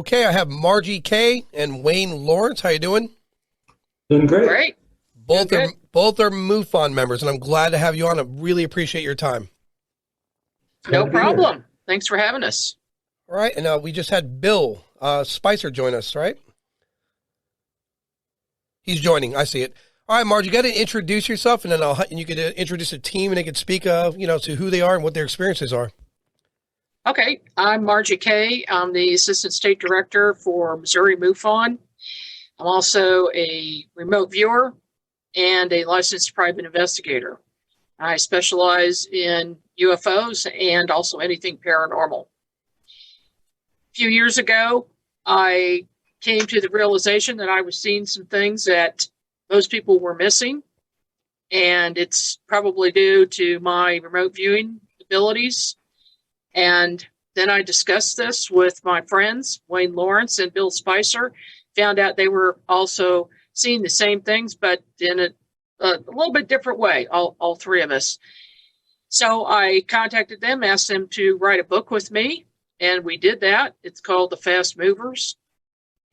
Okay, I have Margie Kay and Wayne Laurence. How you doing? Doing great. Great. Both are MUFON members, and I'm glad to have you on. I really appreciate your time. No problem. Thanks for having us. All right, and we just had Bill Spicer join us, right? He's joining. I see it. All right, Margie, you got to introduce yourself, and then you could introduce a team, and they could speak to who they are and what their experiences are. Okay, I'm Margie Kay. I'm the Assistant State Director for Missouri MUFON. I'm also a remote viewer and a licensed private investigator. I specialize in UFOs and also anything paranormal. A few years ago, I came to the realization that I was seeing some things that most people were missing, and it's probably due to my remote viewing abilities. And then I discussed this with my friends, Wayne Laurence and Bill Spicer, found out they were also seeing the same things, but in a little bit different way, all three of us. So I contacted them, asked them to write a book with me, and we did that. It's called The Fast Movers,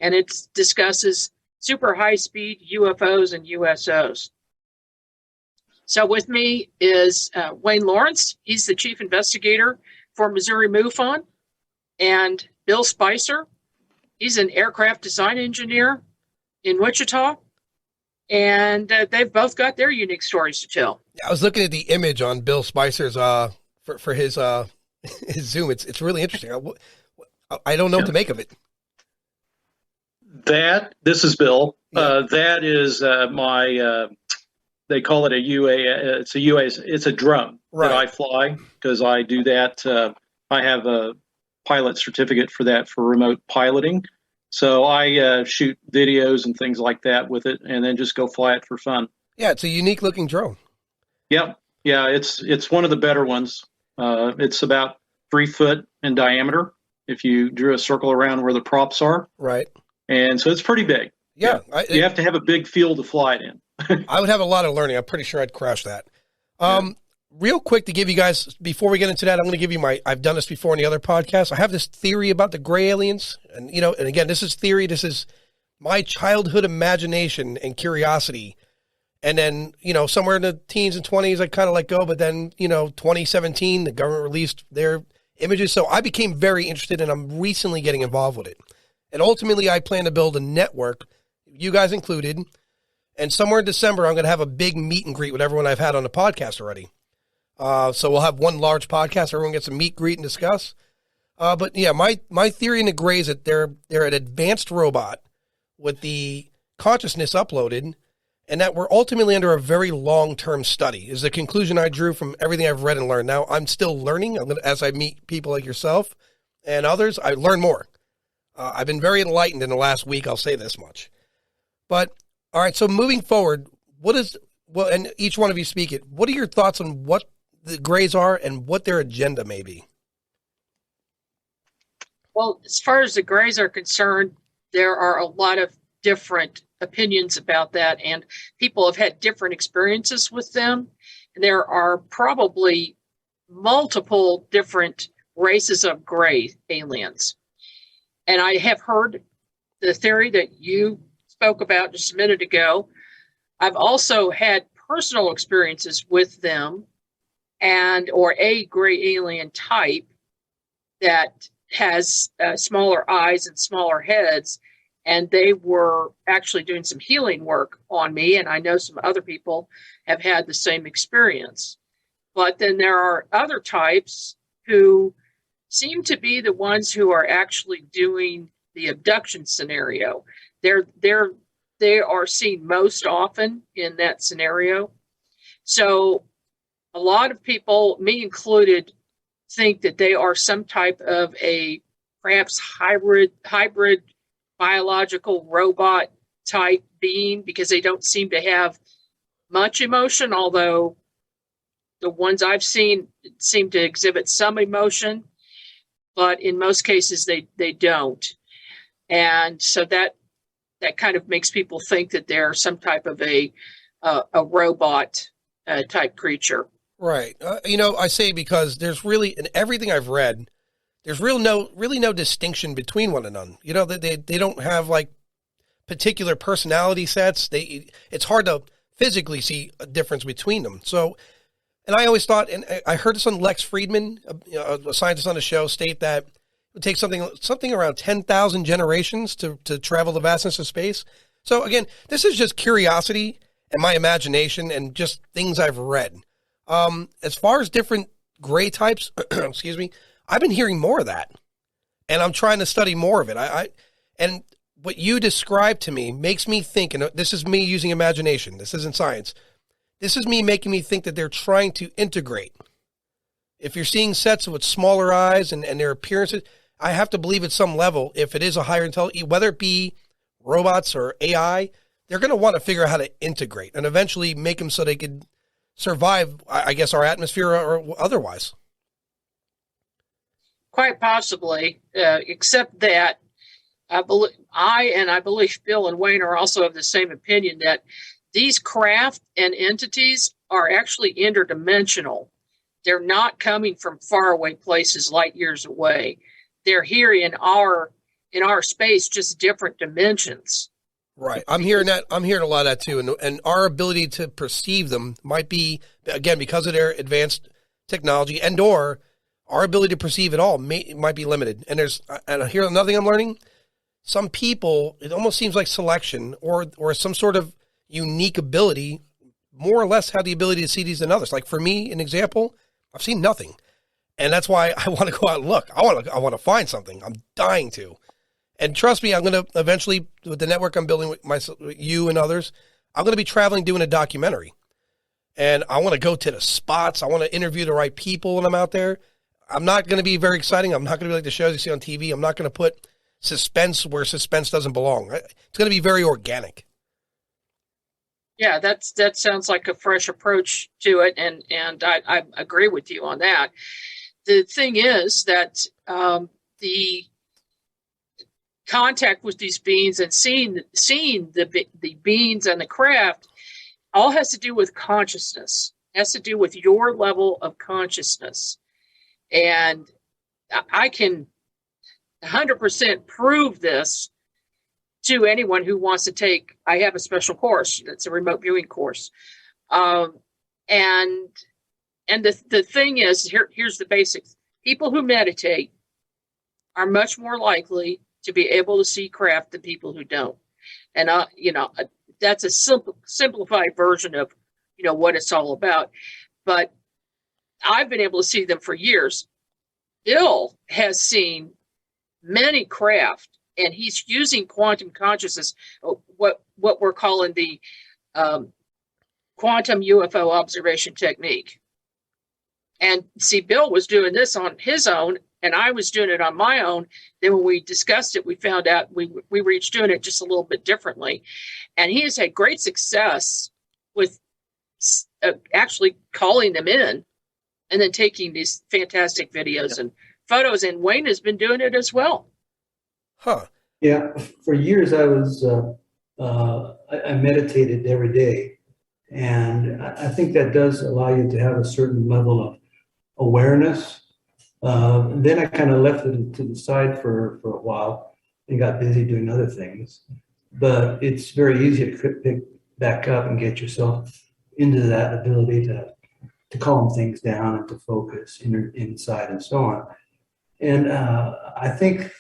and it discusses super high-speed UFOs and USOs. So with me is Wayne Laurence. He's the chief investigator for Missouri MUFON, and Bill Spicer. He's an aircraft design engineer in Wichita, and they've both got their unique stories to tell. Yeah, I was looking at the image on Bill Spicer's for his his Zoom. It's really interesting. I don't know what to make of it. This is Bill. Yeah. That is my. They call it a UA. It's a UA. It's a drone that I fly because I do that. I have a pilot certificate for that for remote piloting. So I shoot videos and things like that with it, and then just go fly it for fun. Yeah, it's a unique looking drone. Yep. Yeah, it's one of the better ones. It's about 3 foot in diameter if you drew a circle around where the props are. Right. And so it's pretty big. Yeah. You have to have a big field to fly it in. I would have a lot of learning. I'm pretty sure I'd crash that. Real quick to give you guys, before we get into that, I'm going to give you I've done this before in the other podcasts. I have this theory about the gray aliens. And, and again, this is theory. This is my childhood imagination and curiosity. And then, somewhere in the teens and 20s, I kind of let go. But then, 2017, the government released their images. So I became very interested, and I'm recently getting involved with it. And ultimately, I plan to build a network, you guys included. And somewhere in December, I'm going to have a big meet and greet with everyone I've had on the podcast already. So we'll have one large podcast. Everyone gets a meet, greet, and discuss. But yeah, my theory in the gray is that they're an advanced robot with the consciousness uploaded, and that we're ultimately under a very long-term study is the conclusion I drew from everything I've read and learned. Now, I'm still learning. As I meet people like yourself and others, I learn more. I've been very enlightened in the last week. I'll say this much. But all right, so moving forward, and each one of you speak it, what are your thoughts on what the grays are and what their agenda may be? Well, as far as the grays are concerned, there are a lot of different opinions about that, and people have had different experiences with them. And there are probably multiple different races of gray aliens. And I have heard the theory that you spoke about just a minute ago. I've also had personal experiences with them or a gray alien type that has smaller eyes and smaller heads. And they were actually doing some healing work on me. And I know some other people have had the same experience. But then there are other types who seem to be the ones who are actually doing the abduction scenario. They are seen most often in that scenario. So a lot of people, me included, think that they are some type of a perhaps hybrid biological robot type being, because they don't seem to have much emotion, although the ones I've seen seem to exhibit some emotion, but in most cases they don't. And so that kind of makes people think that they're some type of a robot type creature. Right. I say because there's really, in everything I've read, there's really no distinction between one and none. You know, they don't have like particular personality sets. It's hard to physically see a difference between them. So, and I always thought, and I heard this on Lex Friedman, a scientist on the show, state that it would take something around 10,000 generations to travel the vastness of space. So again, this is just curiosity and my imagination and just things I've read. As far as different gray types, excuse me, I've been hearing more of that, and I'm trying to study more of it. And what you described to me makes me think, and this is me using imagination. This isn't science. This is me making me think that they're trying to integrate. If you're seeing sets with smaller eyes and their appearances, I have to believe at some level, if it is a higher intelligence, whether it be robots or AI, they're going to want to figure out how to integrate and eventually make them so they could survive, I guess, our atmosphere or otherwise. Quite possibly, except that I believe Bill and Wayne are also of the same opinion that these craft and entities are actually interdimensional. They're not coming from faraway places light years away. They're here in our space, just different dimensions. Right. I'm hearing that. I'm hearing a lot of that too. And our ability to perceive them might be, again, because of their advanced technology and or our ability to perceive it all might be limited. And here's another thing I'm learning. Some people, it almost seems like selection or some sort of unique ability, more or less have the ability to see these than others. Like for me, an example, I've seen nothing. And that's why I want to go out and look. I want to find something. I'm dying to. And trust me, I'm going to eventually, with the network I'm building with you and others, I'm going to be traveling doing a documentary. And I want to go to the spots. I want to interview the right people when I'm out there. I'm not going to be very exciting. I'm not going to be like the shows you see on TV. I'm not going to put suspense where suspense doesn't belong. It's going to be very organic. Yeah, that sounds like a fresh approach to it, and I agree with you on that. The thing is that the contact with these beings and seeing the beings and the craft all has to do with consciousness. It has to do with your level of consciousness. And I can 100% prove this to anyone who wants to take. I have a special course. It's a remote viewing course. And the thing is, here's the basics. People who meditate are much more likely to be able to see craft than people who don't. And, that's a simplified version of, what it's all about. But I've been able to see them for years. Bill has seen many craft, and he's using quantum consciousness, what we're calling the quantum UFO observation technique. And see, Bill was doing this on his own, and I was doing it on my own. Then when we discussed it, we found out we were each doing it just a little bit differently. And he has had great success with actually calling them in and then taking these fantastic videos and photos. And Wayne has been doing it as well. Huh. Yeah. For years, I was, I meditated every day. And I think that does allow you to have a certain level of awareness. Then I kind of left it to the side for a while and got busy doing other things. But it's very easy to pick back up and get yourself into that ability to calm things down and to focus inside and so on. And I think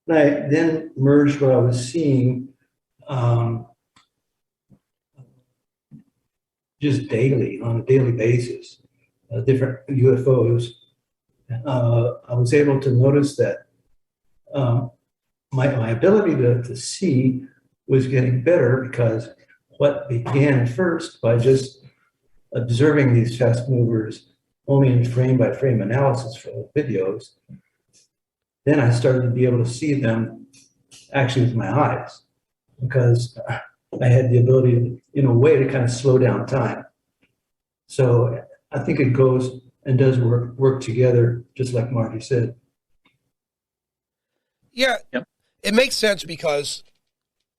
I then merged what I was seeing just daily, on a daily basis, different UFOs. I was able to notice that my ability to see was getting better, because what began first by just observing these fast movers only in frame by frame analysis for videos, then I started to be able to see them actually with my eyes, because I had the ability, in a way, to kind of slow down time. So I think it goes and does work together, just like Margie said. Yeah, yep. It makes sense because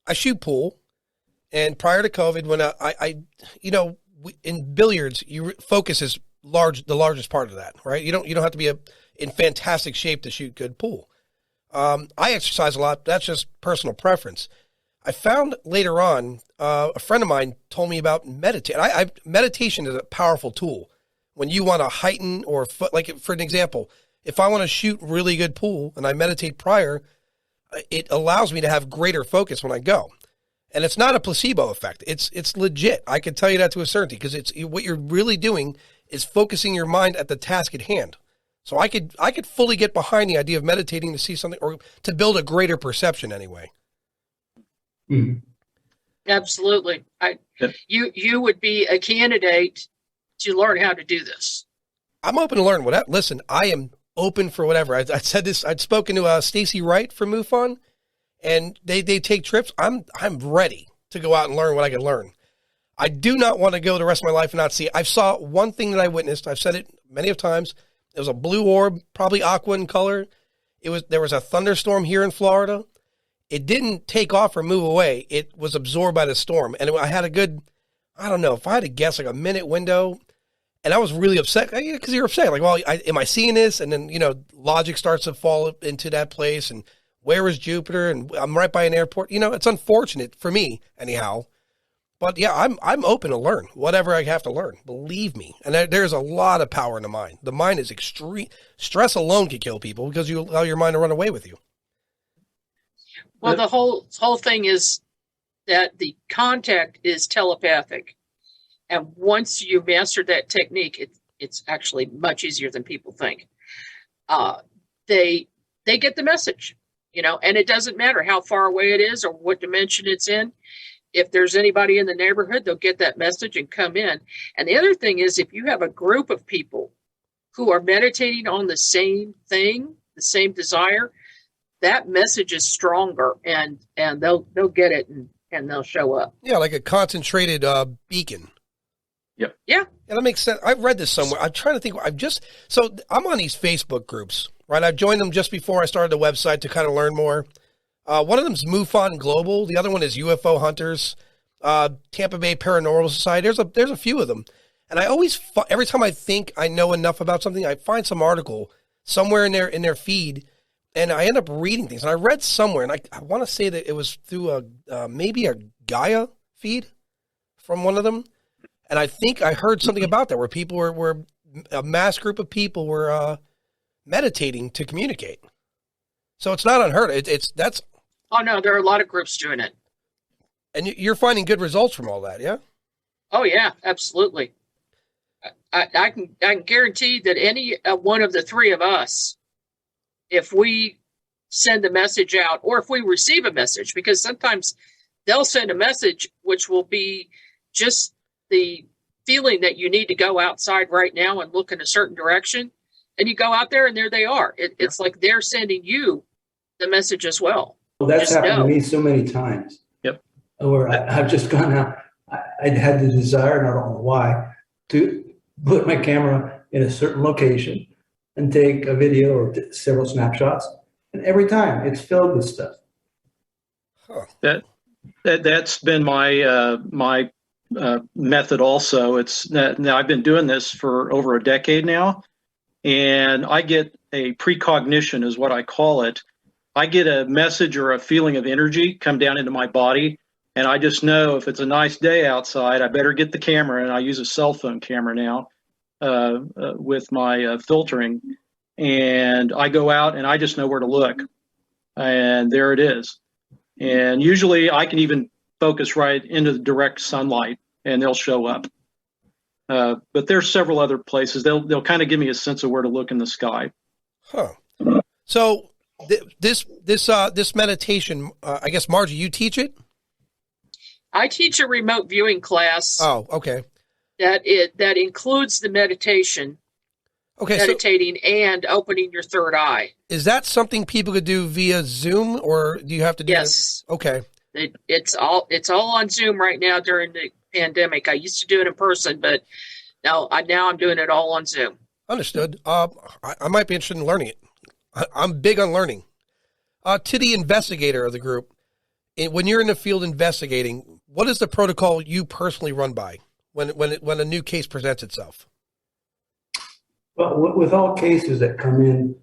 I shoot pool, and prior to COVID, when I in billiards, focus is the largest part of that, right? You don't have to be in fantastic shape to shoot good pool. I exercise a lot. That's just personal preference. I found later on, a friend of mine told me about meditation. Meditation is a powerful tool when you want to heighten or like for an example, if I want to shoot really good pool and I meditate prior, it allows me to have greater focus when I go. And it's not a placebo effect. It's legit. I can tell you that to a certainty because it's what you're really doing is focusing your mind at the task at hand. So I could fully get behind the idea of meditating to see something or to build a greater perception anyway. Mm-hmm. Absolutely. You would be a candidate to learn how to do this. I'm open to learn whatever. Listen, I am open for whatever. I said this. I'd spoken to Stacy Wright from MUFON, and they take trips. I'm ready to go out and learn what I can learn. I do not want to go the rest of my life and not see it. I saw one thing that I witnessed. I've said it many of times. It was a blue orb, probably aqua in color. There was a thunderstorm here in Florida. It didn't take off or move away. It was absorbed by the storm. And I had a good, I don't know, if I had to guess, like a minute window. And I was really upset because you're upset. Like, well, am I seeing this? And then, logic starts to fall into that place. And where is Jupiter? And I'm right by an airport. It's unfortunate for me anyhow. But yeah, I'm open to learn whatever I have to learn. Believe me. And there's a lot of power in the mind. The mind is extreme. Stress alone can kill people because you allow your mind to run away with you. Well, the whole thing is that the contact is telepathic. And once you master that technique, it's actually much easier than people think. They get the message, and it doesn't matter how far away it is or what dimension it's in. If there's anybody in the neighborhood, they'll get that message and come in. And the other thing is, if you have a group of people who are meditating on the same thing, the same desire, that message is stronger, and they'll get it and they'll show up. Yeah, like a concentrated beacon. Yep. Yeah. Yeah, that makes sense. I've read this somewhere. I'm trying to think. I'm on these Facebook groups, right? I've joined them just before I started the website to kind of learn more. One of them is MUFON Global. The other one is UFO Hunters, Tampa Bay Paranormal Society. There's a few of them. And I always, every time I think I know enough about something, I find some article somewhere in their feed, and I end up reading things. And I read somewhere, and I want to say that it was through maybe a Gaia feed from one of them. And I think I heard something about that where people were a mass group of people were meditating to communicate. So it's not unheard of. Oh no, there are a lot of groups doing it. And you're finding good results from all that, yeah? Oh yeah, absolutely. I can guarantee that any one of the three of us, if we send a message out, or if we receive a message, because sometimes they'll send a message which will be just the feeling that you need to go outside right now and look in a certain direction, and you go out there and there they are. It's like they're sending you the message as well. Well, that's happened to me so many times. Yep. Where I've just gone out. I'd had the desire, and I don't know why, to put my camera in a certain location and take a video or several snapshots. And every time it's filled with stuff. Huh. That's been my method also. Now I've been doing this for over a decade now, and I get a precognition is what I call it. I get a message or a feeling of energy come down into my body, and I just know if it's a nice day outside, I better get the camera, and I use a cell phone camera now with my filtering, and I go out and I just know where to look, and there it is. And usually I can even focus right into the direct sunlight, and they'll show up. But there's several other places. They'll kind of give me a sense of where to look in the sky. Huh. So this meditation, I guess, Margie, you teach it? I teach a remote viewing class. Oh, okay. That includes the meditation. Okay, meditating and opening your third eye. Is that something people could do via Zoom, or do you have to do Yes. it? Okay. It's all on Zoom right now during the pandemic. I used to do it in person, but now I'm doing it all on Zoom. Understood. I might be interested in learning it. I'm big on learning. To the investigator of the group, when you're in the field investigating, what is the protocol you personally run by when a new case presents itself? Well, with all cases that come in,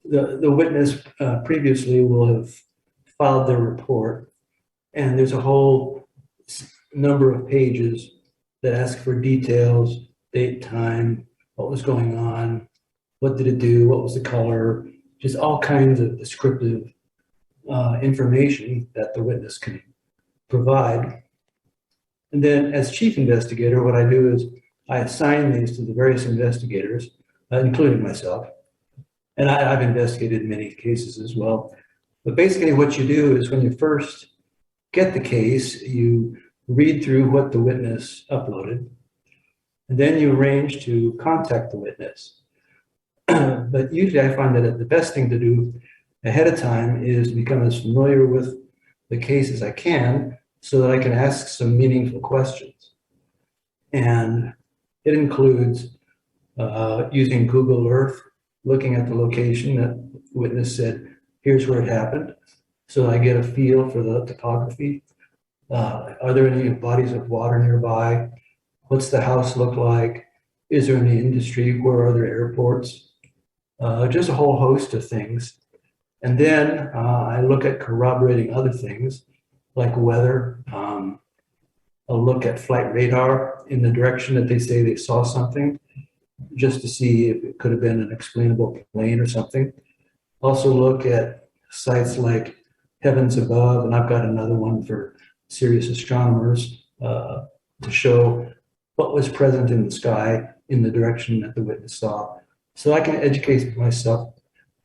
the witness previously will have filed their report, and there's a whole number of pages that ask for details, date, time, what was going on, what did it do, what was the color, just all kinds of descriptive information that the witness can provide. And then as chief investigator, what I do is I assign these to the various investigators, including myself. And I've investigated many cases as well. But basically what you do is when you first get the case, you read through what the witness uploaded, and then you arrange to contact the witness. But usually I find that the best thing to do ahead of time is become as familiar with the case as I can so that I can ask some meaningful questions. And it includes using Google Earth, looking at the location that the witness said, here's where it happened. So I get a feel for the topography. Are there any bodies of water nearby? What's the house look like? Is there any industry? Where are there airports? Just a whole host of things. And then I look at corroborating other things like weather. I'll look at flight radar in the direction that they say they saw something, just to see if it could have been an explainable plane or something. Also look at sites like Heavens Above, and I've got another one for serious astronomers to show what was present in the sky in the direction that the witness saw. So I can educate myself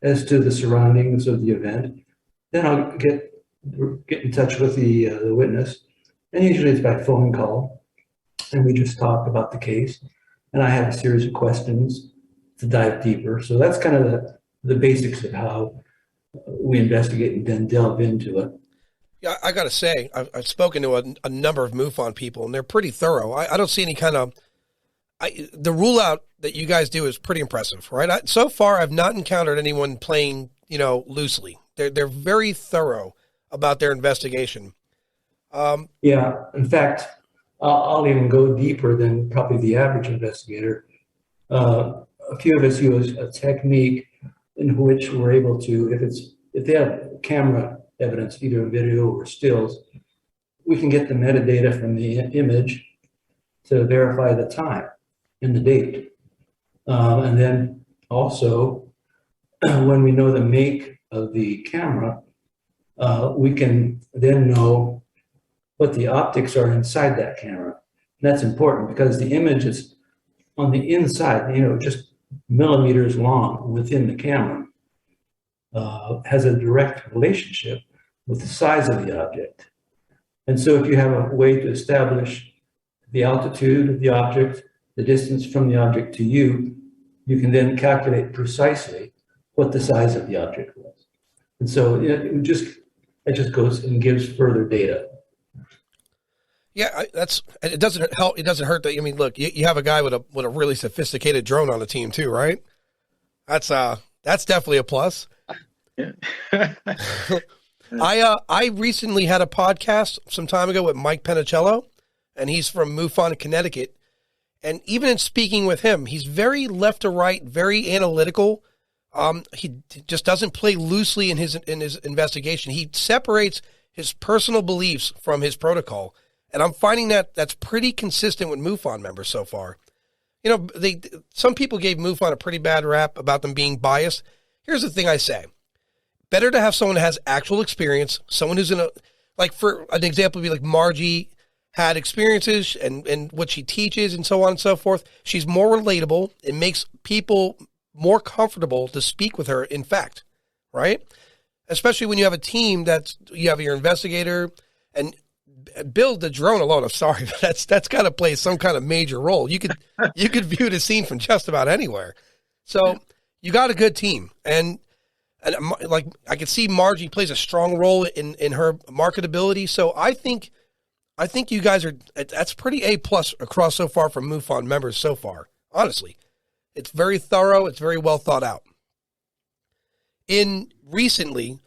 as to the surroundings of the event. Then I'll get in touch with the witness, and usually it's by phone call, and we just talk about the case. And I have a series of questions to dive deeper. So that's kind of the basics of how we investigate and then delve into it. Yeah, I got to say, I've spoken to a number of MUFON people, and they're pretty thorough. I don't see any kind of, the rule out that you guys do is pretty impressive, right? So far, I've not encountered anyone playing, loosely. They're very thorough about their investigation. Yeah, in fact, I'll even go deeper than probably the average investigator. A few of us use a technique in which we're able to, if they have camera evidence, either video or stills, we can get the metadata from the image to verify the time and the date. And then also, when we know the make of the camera, we can then know what the optics are inside that camera. And that's important because the image is on the inside, just millimeters long within the camera, has a direct relationship with the size of the object. And so if you have a way to establish the altitude of the object, the distance from the object to you, you can then calculate precisely what the size of the object was. And so it just goes and gives further data. Yeah, it doesn't help. It doesn't hurt that. I mean, look, you have a guy with a really sophisticated drone on the team too, right? That's definitely a plus. Yeah. I recently had a podcast some time ago with Mike Penicello, and he's from MUFON, Connecticut. And even in speaking with him, he's very left to right, very analytical. He just doesn't play loosely in his investigation. He separates his personal beliefs from his protocol. And I'm finding that that's pretty consistent with MUFON members so far. Some people gave MUFON a pretty bad rap about them being biased. Here's the thing I say. Better to have someone that has actual experience, someone who's for an example, would be like Margie had experiences and what she teaches and so on and so forth. She's more relatable. It makes people more comfortable to speak with her, in fact, right? Especially when you have a team you have your investigator and build the drone alone. I'm sorry, but that's got to play some kind of major role. You could view the scene from just about anywhere. So you got a good team, and like I could see Margie plays a strong role in her marketability. So I think you guys that's pretty A+ across so far from MUFON members so far. Honestly, it's very thorough. It's very well thought out. Recently,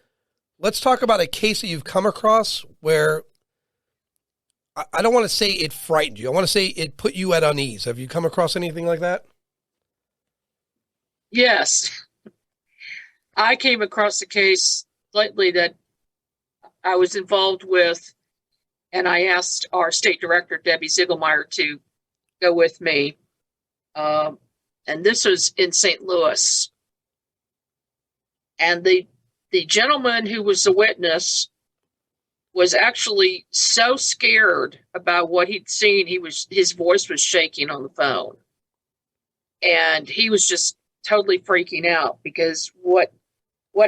let's talk about a case that you've come across where I don't want to say it frightened you. I want to say it put you at unease. Have you come across anything like that? Yes. I came across a case lately that I was involved with, and I asked our state director, Debbie Ziegelmeyer, to go with me. And this was in St. Louis. And the gentleman who was the witness was actually so scared about what he'd seen, his voice was shaking on the phone. And he was just totally freaking out, because what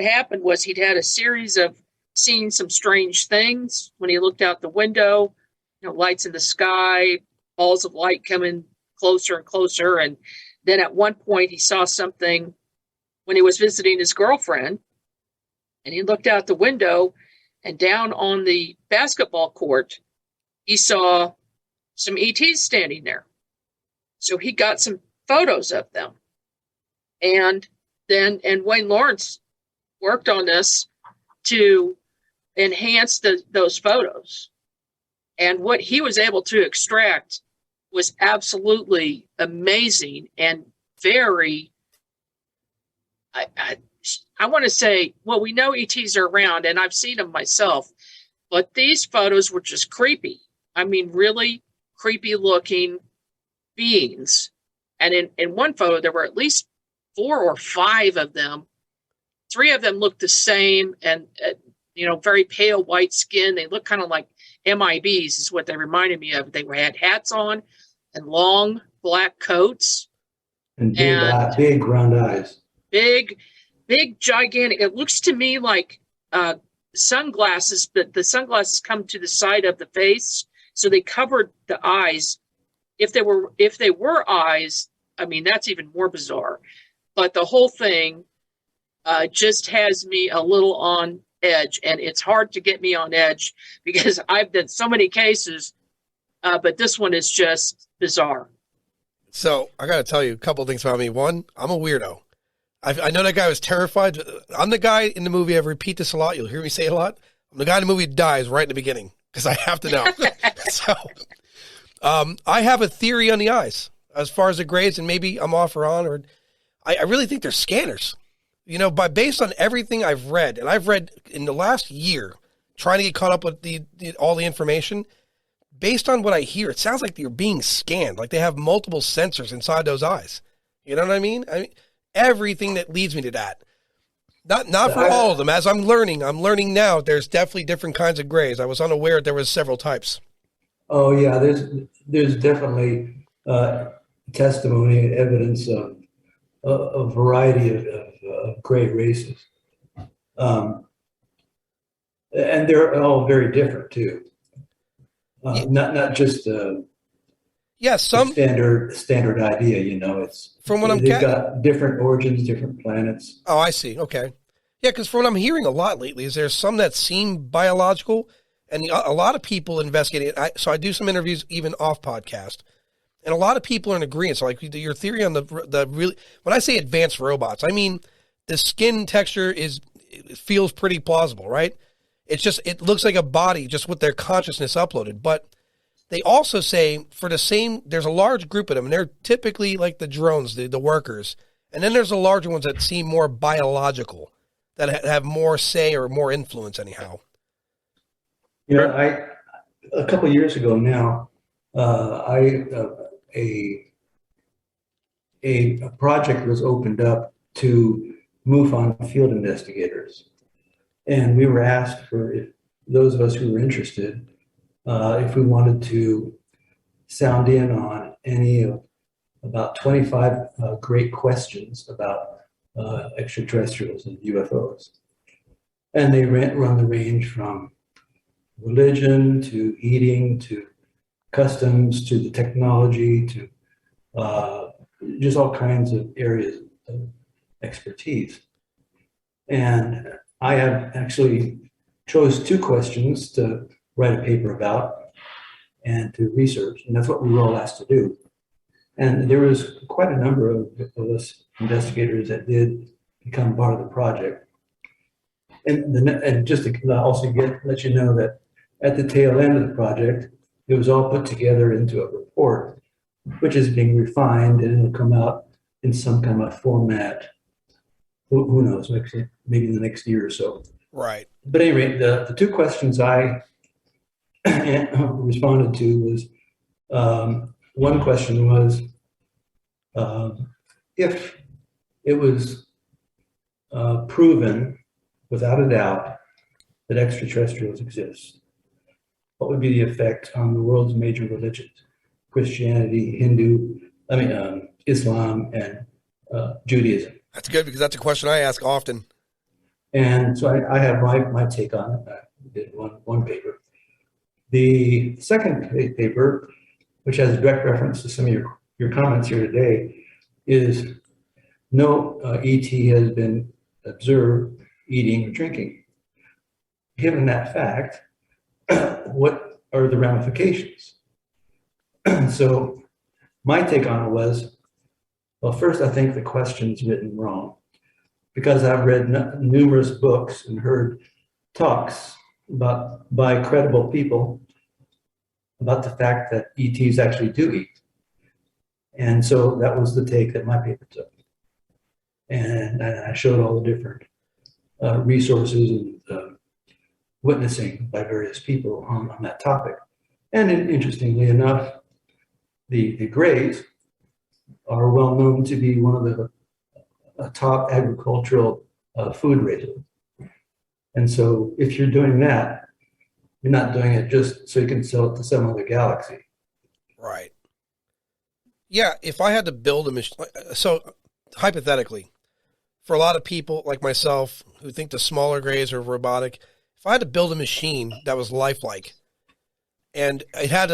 happened was he'd had a series of seeing some strange things when he looked out the window, lights in the sky, balls of light coming closer and closer. And then at one point he saw something when he was visiting his girlfriend, and he looked out the window, and down on the basketball court, he saw some ETs standing there. So he got some photos of them. And Wayne Laurence worked on this to enhance those photos. And what he was able to extract was absolutely amazing and very, I want to say, well, we know ETs are around, and I've seen them myself, but these photos were just creepy. I mean, really creepy looking beings. And in one photo, there were at least 4 or 5 of them. 3 of them looked the same, and very pale white skin. They looked kind of like MIBs is what they reminded me of. They had hats on and long black coats. And big round eyes. Big, gigantic. It looks to me like sunglasses, but the sunglasses come to the side of the face, so they covered the eyes. If they were eyes, I mean, that's even more bizarre. But the whole thing just has me a little on edge, and it's hard to get me on edge because I've done so many cases, but this one is just bizarre. So I got to tell you a couple of things about me. One, I'm a weirdo. I know that guy was terrified. I'm the guy in the movie, I repeat this a lot, you'll hear me say it a lot, I'm the guy in the movie who dies right in the beginning because I have to know. So I have a theory on the eyes as far as the grades, and maybe I'm off or on, or I really think they're scanners. Based on everything I've read, and I've read in the last year, trying to get caught up with all the information, based on what I hear, it sounds like they're being scanned, like they have multiple sensors inside those eyes. You know what I mean? Everything that leads me to that. Not for all of them. As I'm learning now, there's definitely different kinds of grays. I was unaware there was several types. Oh yeah, there's definitely testimony and evidence of a variety of gray races, and they're all very different too. Not just some standard idea. It's from what they've got different origins, different planets. Oh, I see. Okay, yeah, because from what I'm hearing a lot lately is there's some that seem biological, and a lot of people investigating it. So I do some interviews even off podcast. And a lot of people are in agreement. So like your theory on the really, when I say advanced robots, I mean, the skin texture it feels pretty plausible, right? It looks like a body just with their consciousness uploaded. But they also say there's a large group of them, and they're typically like the drones, the workers. And then there's the larger ones that seem more biological, that have more say or more influence anyhow. A couple of years ago now, a project was opened up to MUFON field investigators, and we were asked if those of us who were interested, if we wanted to sound in on any of about 25 great questions about extraterrestrials and UFOs, and they run the range from religion to eating to customs to the technology to just all kinds of areas of expertise. And I have actually chose 2 questions to write a paper about and to research, and that's what we were all asked to do. And there was quite a number of us investigators that did become part of the project. And just to also let you know that at the tail end of the project, it was all put together into a report, which is being refined, and it'll come out in some kind of format who knows, maybe in the next year or so. Right. But anyway, the two questions I responded to was, one question was, if it was proven without a doubt that extraterrestrials exist, what would be the effect on the world's major religions? Christianity, Islam, and Judaism. That's good, because that's a question I ask often. And so I have my take on it. I did one paper. The second paper, which has a direct reference to some of your comments here today, is no ET has been observed eating or drinking. Given that fact, what are the ramifications? So my take on it was, well, first, I think the question's written wrong, because I've read numerous books and heard talks by credible people about the fact that ETs actually do eat. And so that was the take that my paper took. And I showed all the different resources and witnessing by various people on that topic. And interestingly enough, the Greys are well known to be one of the top agricultural food raisers. And so if you're doing that, you're not doing it just so you can sell it to some other galaxy. Right. Yeah, if I had to build a machine, so hypothetically, for a lot of people like myself who think the smaller Greys are robotic, if I had to build a machine that was lifelike, and it had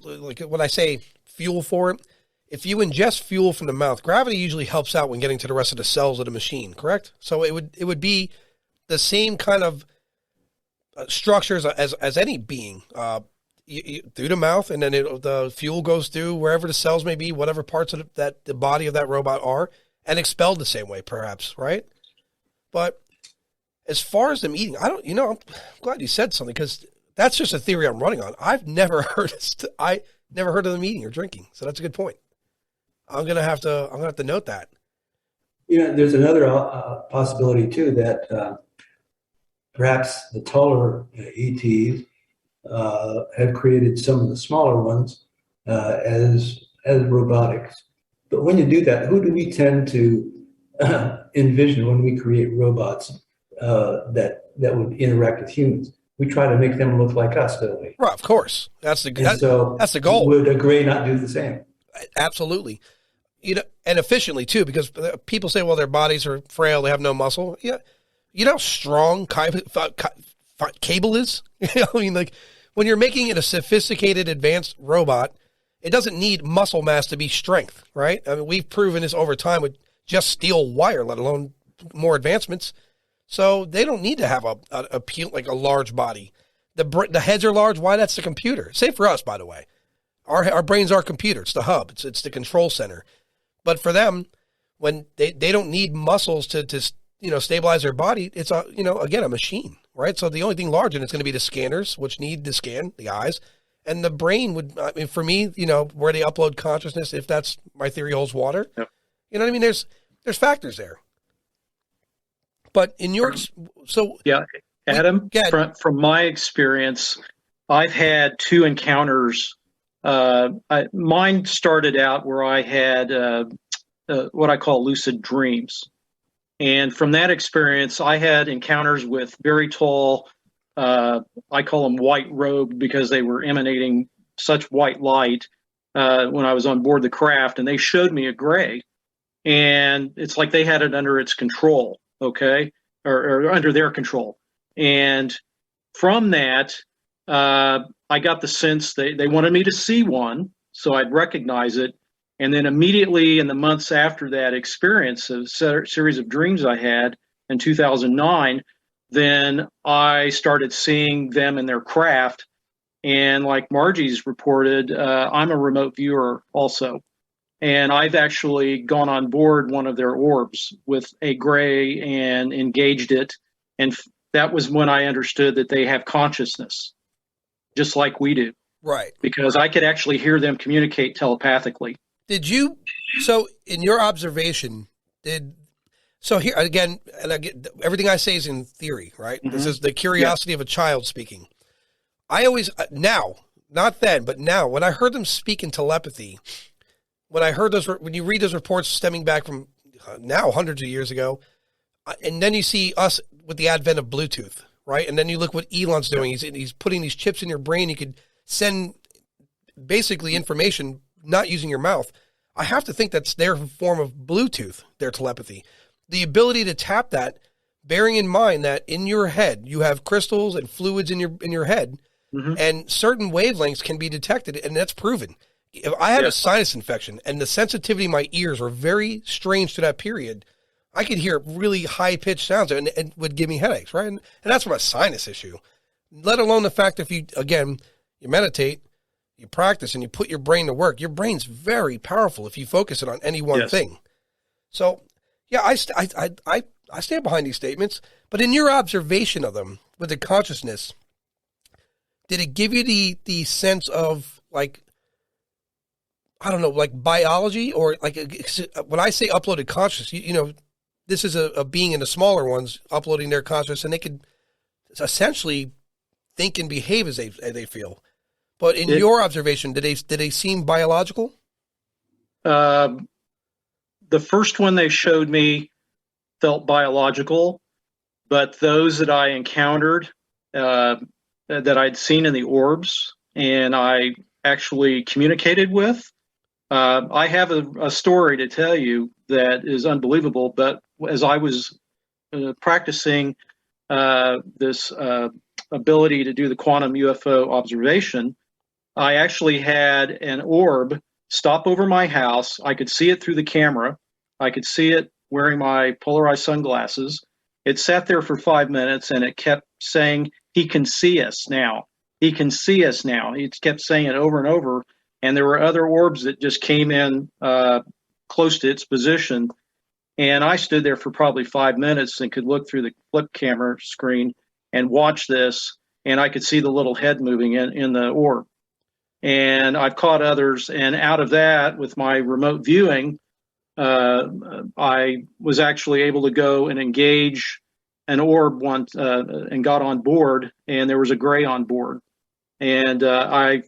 like when I say fuel for it, if you ingest fuel from the mouth, gravity usually helps out when getting to the rest of the cells of the machine, correct? So it would be the same kind of structures as any being, through the mouth, and then the fuel goes through wherever the cells may be, whatever parts of that the body of that robot are, and expelled the same way, perhaps, right? But as far as them eating, I'm glad you said something, because that's just a theory I'm running on. I've never heard of them eating or drinking, so that's a good point. I'm gonna have to note that. There's another possibility too, that perhaps the taller ETs have created some of the smaller ones as robotics. But when you do that, who do we tend to envision when we create robots that would interact with humans? We try to make them look like us, don't we? Right, of course. That's the goal. Would a Gray not do the same? Absolutely. And efficiently too, because people say, well, their bodies are frail, they have no muscle. Yeah. You know how strong cable is? Like when you're making it a sophisticated, advanced robot, it doesn't need muscle mass to be strength, right? I mean, we've proven this over time with just steel wire, let alone more advancements. So they don't need to have a large body. The heads are large. Why? That's the computer. Same for us, by the way. Our brains are a computer. It's the hub. It's the control center. But for them, when they don't need muscles to stabilize their body, it's again a machine, right? So the only thing large in it's going to be the scanners, which need to scan the eyes, and the brain would. I mean, for me, where they upload consciousness, if that's my theory holds water. Yep. You know what I mean? There's factors there. But in your Adam, from my experience, I've had two encounters. Mine started out where I had what I call lucid dreams. And from that experience, I had encounters with very tall, I call them white robed, because they were emanating such white light when I was on board the craft, and they showed me a Gray. And it's like they had it under its control, okay, or under their control. And from that, I got the sense they wanted me to see one, so I'd recognize it. And then immediately in the months after that experience, a series of dreams I had in 2009, then I started seeing them in their craft. And like Margie's reported, I'm a remote viewer also. And I've actually gone on board one of their orbs with a Gray and engaged it. And that was when I understood that they have consciousness, just like we do. Right. Because I could actually hear them communicate telepathically. So in your observation, So here again, and again, everything I say is in theory, right? This is the curiosity of a child speaking. I always, now, not then, but now, when I heard them speak in telepathy, when I heard when you read those reports stemming back from now hundreds of years ago, and then you see us with the advent of Bluetooth, right? And then you look what Elon's doing. He's putting these chips in your brain. You could send basically information not using your mouth. I have to think that's their form of Bluetooth, their telepathy. The ability to tap that, bearing in mind that in your head, you have crystals and fluids in your head, and certain wavelengths can be detected, and that's proven. If I had a sinus infection and the sensitivity of my ears were very strange to that period, I could hear really high-pitched sounds and it would give me headaches, right? And that's from a sinus issue, let alone the fact if you meditate, you practice, and you put your brain to work. Your brain's very powerful if you focus it on any one thing. So, yeah, I stand behind these statements, but in your observation of them with the consciousness, did it give you the sense of, like, I don't know, like biology, or like when I say uploaded consciousness, you know, this is a being in the smaller ones uploading their consciousness, and they could essentially think and behave as they feel. But in your observation, did they seem biological? The first one they showed me felt biological, but those that I encountered, that I'd seen in the orbs and I actually communicated with, I have a story to tell you that is unbelievable. But as I was practicing this ability to do the quantum UFO observation, I actually had an orb stop over my house. I could see it through the camera. I could see it wearing my polarized sunglasses. It sat there for 5 minutes, and it kept saying, "He can see us now. He can see us now." He kept saying it over and over. And there were other orbs that just came in close to its position. And I stood there for probably 5 minutes and could look through the flip camera screen and watch this. And I could see the little head moving in the orb. And I've caught others. And out of that, with my remote viewing, I was actually able to go and engage an orb once and got on board. And there was a gray on board. And I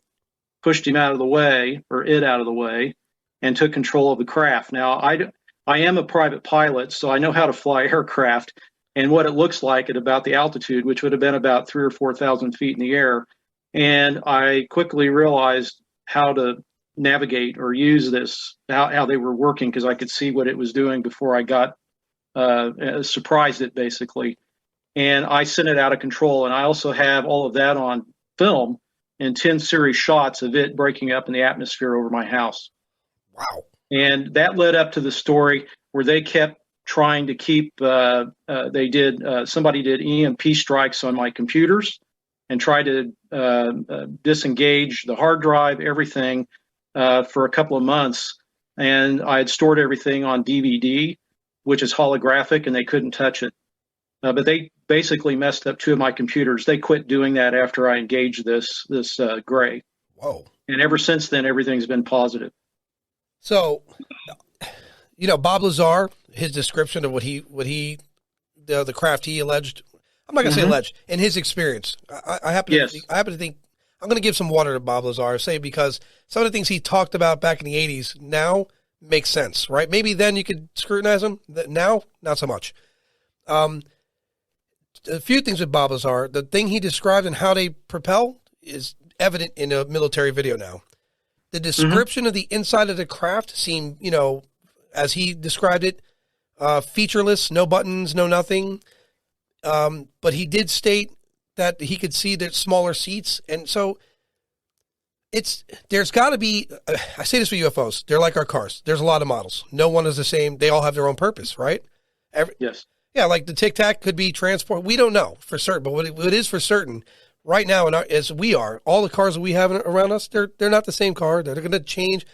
pushed him out of the way, or it out of the way, and took control of the craft. Now, I am a private pilot, so I know how to fly aircraft and what it looks like at about the altitude, which would have been about 3,000 or 4,000 feet in the air. And I quickly realized how to navigate or use this, how they were working, because I could see what it was doing before I got surprised it, basically. And I sent it out of control. And I also have all of that on film and 10 series shots of it breaking up in the atmosphere over my house. Wow. And that led up to the story where they kept trying to keep, somebody did EMP strikes on my computers and tried to disengage the hard drive, everything, for a couple of months. And I had stored everything on DVD, which is holographic, and they couldn't touch it. But they basically messed up 2 of my computers. They quit doing that after I engaged this gray. Whoa. And ever since then, everything's been positive. So, you know, Bob Lazar, his description of what he the craft he alleged, I'm not going to say alleged, in his experience. I happen to think, I'm going to give some water to Bob Lazar, say, because some of the things he talked about back in the 80s now make sense, right? Maybe then you could scrutinize them. Now, not so much. A few things with Bob Lazar. The thing he described and how they propel is evident in a military video now. The description of the inside of the craft seemed, you know, as he described it, featureless, no buttons, no nothing. But he did state that he could see the smaller seats. And so there's got to be, I say this for UFOs, they're like our cars. There's a lot of models. No one is the same. They all have their own purpose, right? Yes. Yeah, like the Tic Tac could be transport. We don't know for certain, but what it is for certain right now, as we are, all the cars that we have around us, they're not the same car. They're going to change.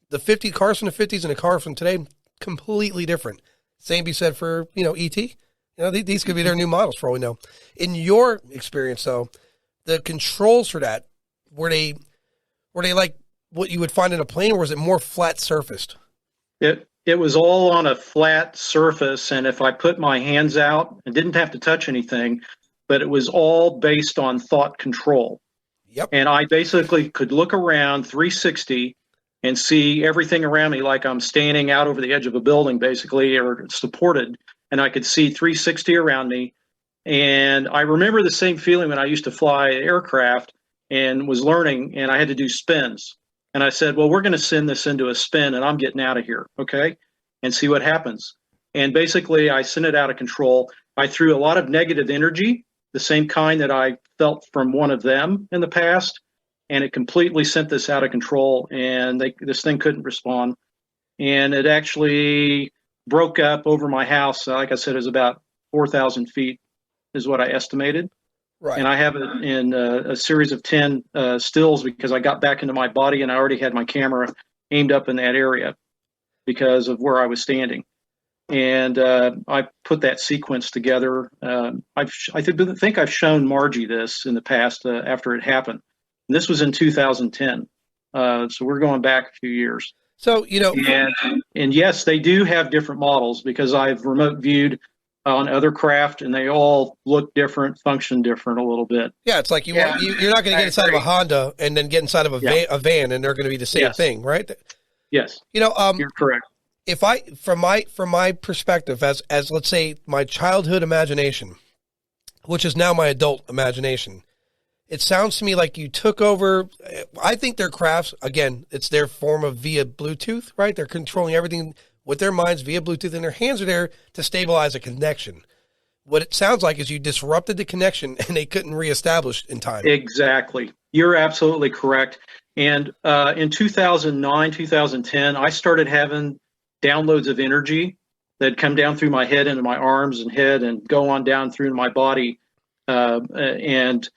The 50 cars from the 50s and a car from today, completely different. Same be said for, you know, ET. You know, these could be their new models for all we know. In your experience, though, the controls for that, were they like what you would find in a plane, or was it more flat surfaced? It it was all on a flat surface, and if I put my hands out, I didn't have to touch anything, but it was all based on thought control. Yep. And I basically could look around 360 and see everything around me like I'm standing out over the edge of a building, basically, or supported, and I could see 360 around me. And I remember the same feeling when I used to fly aircraft and was learning, and I had to do spins. And I said, well, we're going to send this into a spin, and I'm getting out of here, okay, and see what happens. And basically, I sent it out of control. I threw a lot of negative energy, the same kind that I felt from one of them in the past, and it completely sent this out of control, and this thing couldn't respond. And it actually broke up over my house. Like I said, it was about 4,000 feet is what I estimated. Right. And I have it in a series of 10 stills because I got back into my body and I already had my camera aimed up in that area because of where I was standing. And I put that sequence together. I think I've shown Margie this in the past after it happened. And this was in 2010. So we're going back a few years. So, and yes, they do have different models because I've remote viewed on other craft, and they all look different, function different a little bit. Yeah, it's like you're not going to get inside of a Honda and then get inside of a van, and they're going to be the same thing, right? Yes. You're correct. If I, from my perspective, as let's say my childhood imagination, which is now my adult imagination, it sounds to me like you took over. I think their crafts, again, it's their form of via Bluetooth, right? They're controlling everything with their minds via Bluetooth, and their hands are there to stabilize a connection. What it sounds like is you disrupted the connection, and they couldn't reestablish in time. Exactly. You're absolutely correct. And in 2009, 2010, I started having downloads of energy that come down through my head into my arms and head and go on down through my body. And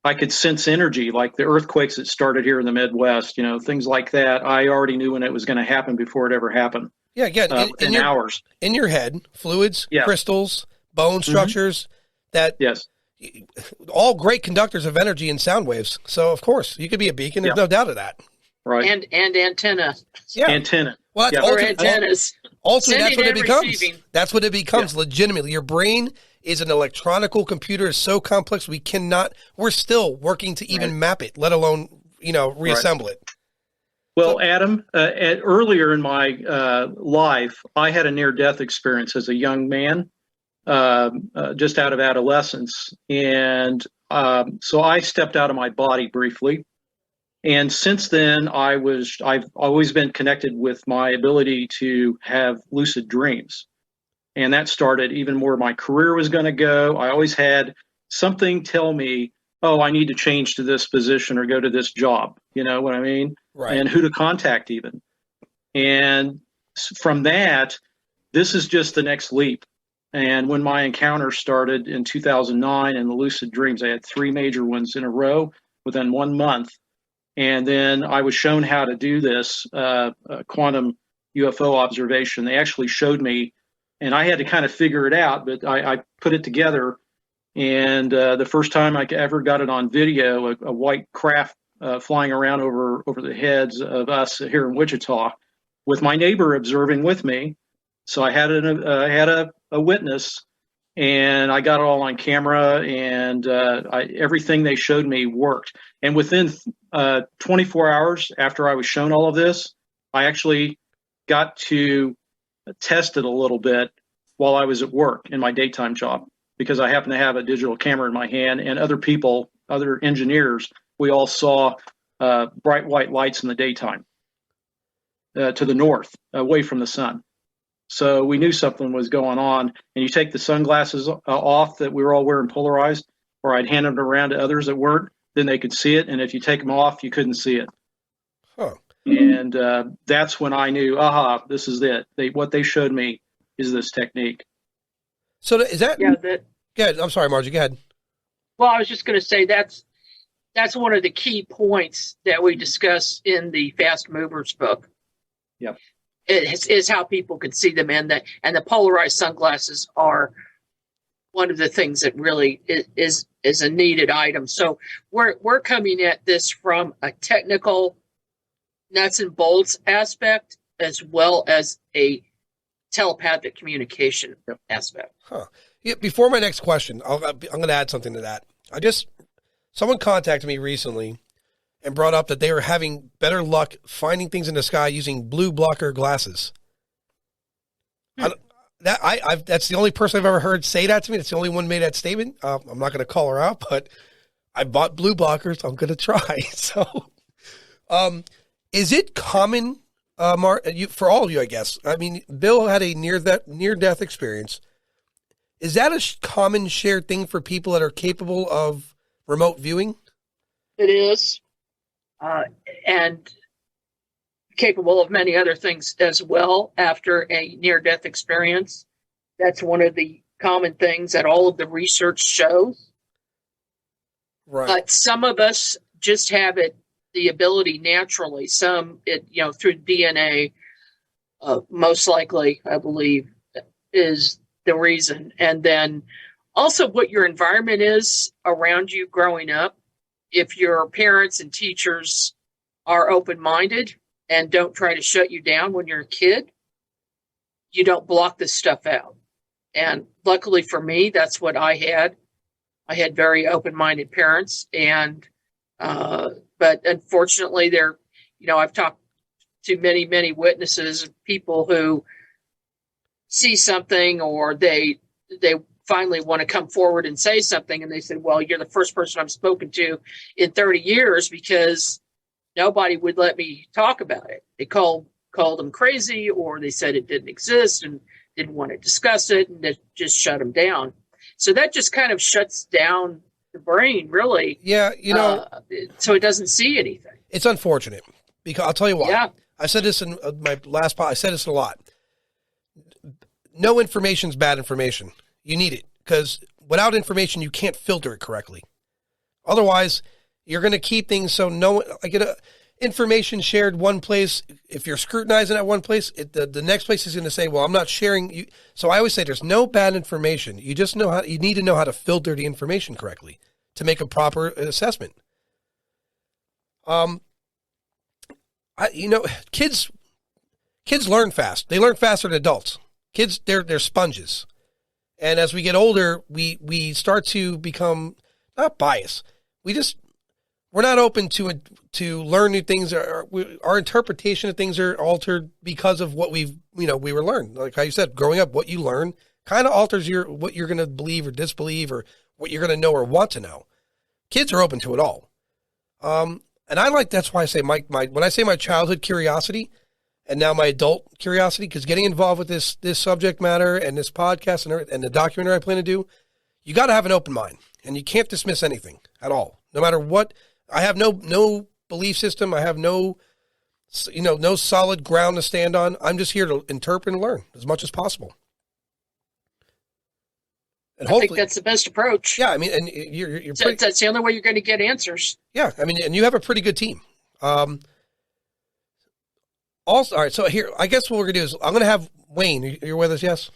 I could sense energy, like the earthquakes that started here in the Midwest, things like that. I already knew when it was going to happen before it ever happened. Yeah, again, in hours. In your head, fluids, crystals, bone structures, all great conductors of energy and sound waves. So, of course, you could be a beacon. There's no doubt of that. Right. And antenna. Yeah. Antenna. Well, that's antennas. Ultimately, that's what it becomes. Receiving. That's what it becomes, legitimately. Your brain is an electronical computer. It's so complex, we're still working to even map it, let alone, reassemble it. Well, Adam, earlier in my life, I had a near-death experience as a young man, just out of adolescence. And so I stepped out of my body briefly. And since then, I've always been connected with my ability to have lucid dreams. And that started even where my career was going to go. I always had something tell me, oh, I need to change to this position or go to this job. You know what I mean? Right. And who to contact even. And from that, this is just the next leap. And when my encounter started in 2009 and the lucid dreams, I had 3 major ones in a row within 1 month. And then I was shown how to do this quantum UFO observation. They actually showed me, and I had to kind of figure it out, but I put it together. And the first time I ever got it on video, a white craft flying around over the heads of us here in Wichita, with my neighbor observing with me. So I had a witness, and I got it all on camera, and everything they showed me worked. And within 24 hours after I was shown all of this, I actually got to test it a little bit while I was at work in my daytime job, because I happen to have a digital camera in my hand, and other engineers, we all saw bright white lights in the daytime to the north, away from the sun. So we knew something was going on. And you take the sunglasses off that we were all wearing polarized, or I'd hand them around to others that weren't, then they could see it. And if you take them off, you couldn't see it. Huh. And that's when I knew, this is it. What they showed me is this technique. So is that? Yeah. Go ahead. I'm sorry, Margie. Go ahead. Well, I was just going to say that's one of the key points that we discuss in the Fast Movers book. Yep. Is how people can see them, and the polarized sunglasses are one of the things that really is a needed item. So we're coming at this from a technical nuts and bolts aspect, as well as a telepathic communication aspect. Huh. Yeah, before my next question, I'm going to add something to that. Someone contacted me recently and brought up that they were having better luck finding things in the sky using blue blocker glasses. That's the only person I've ever heard say that to me. That's the only one who made that statement. I'm not going to call her out, but I bought blue blockers. I'm going to try. So, is it common, for all of you, I guess? I mean, Bill had a near-death experience. Is that a common shared thing for people that are capable of remote viewing? It is, and capable of many other things as well after a near-death experience. That's one of the common things that all of the research shows. Right. But some of us just have the ability naturally. Some, through DNA, most likely, I believe, is the reason. And then also what your environment is around you growing up. If your parents and teachers are open-minded and don't try to shut you down when you're a kid, you don't block this stuff out. And luckily for me, that's what I had. I had very open-minded parents, but unfortunately, I've talked to many, many witnesses, people who see something, or they finally want to come forward and say something, and they said, "Well, you're the first person I've spoken to in 30 years because nobody would let me talk about it. They called them crazy, or they said it didn't exist and didn't want to discuss it, and they just shut them down." So that just kind of shuts down the brain, really. Yeah, so it doesn't see anything. It's unfortunate because I'll tell you why. Yeah. I said this in my last pod. I said this a lot. No information is bad information. You need it because without information, you can't filter it correctly. Otherwise, you're going to keep things so information shared one place. If you're scrutinizing at one place, the next place is going to say, "Well, I'm not sharing you." So I always say there's no bad information. You just you need to know how to filter the information correctly to make a proper assessment. Kids learn fast. They learn faster than adults. Kids, they're sponges. And as we get older, we start to become not biased. We're not open to learn new things. Our interpretation of things are altered because of what we were learned. Like how you said, growing up, what you learn kind of alters what you're going to believe or disbelieve, or what you're going to know or want to know. Kids are open to it all. And that's why I say when I say my childhood curiosity and now my adult curiosity, because getting involved with this subject matter and this podcast and the documentary I plan to do, you got to have an open mind, and you can't dismiss anything at all, no matter what. I have no belief system. I have no solid ground to stand on. I'm just here to interpret and learn as much as possible. And I think that's the best approach. Yeah, I mean, and you're that's the only way you're going to get answers. Yeah, I mean, and you have a pretty good team. Also, all right, so here, I guess what we're going to do is I'm going to have Wayne. You're with us, yes?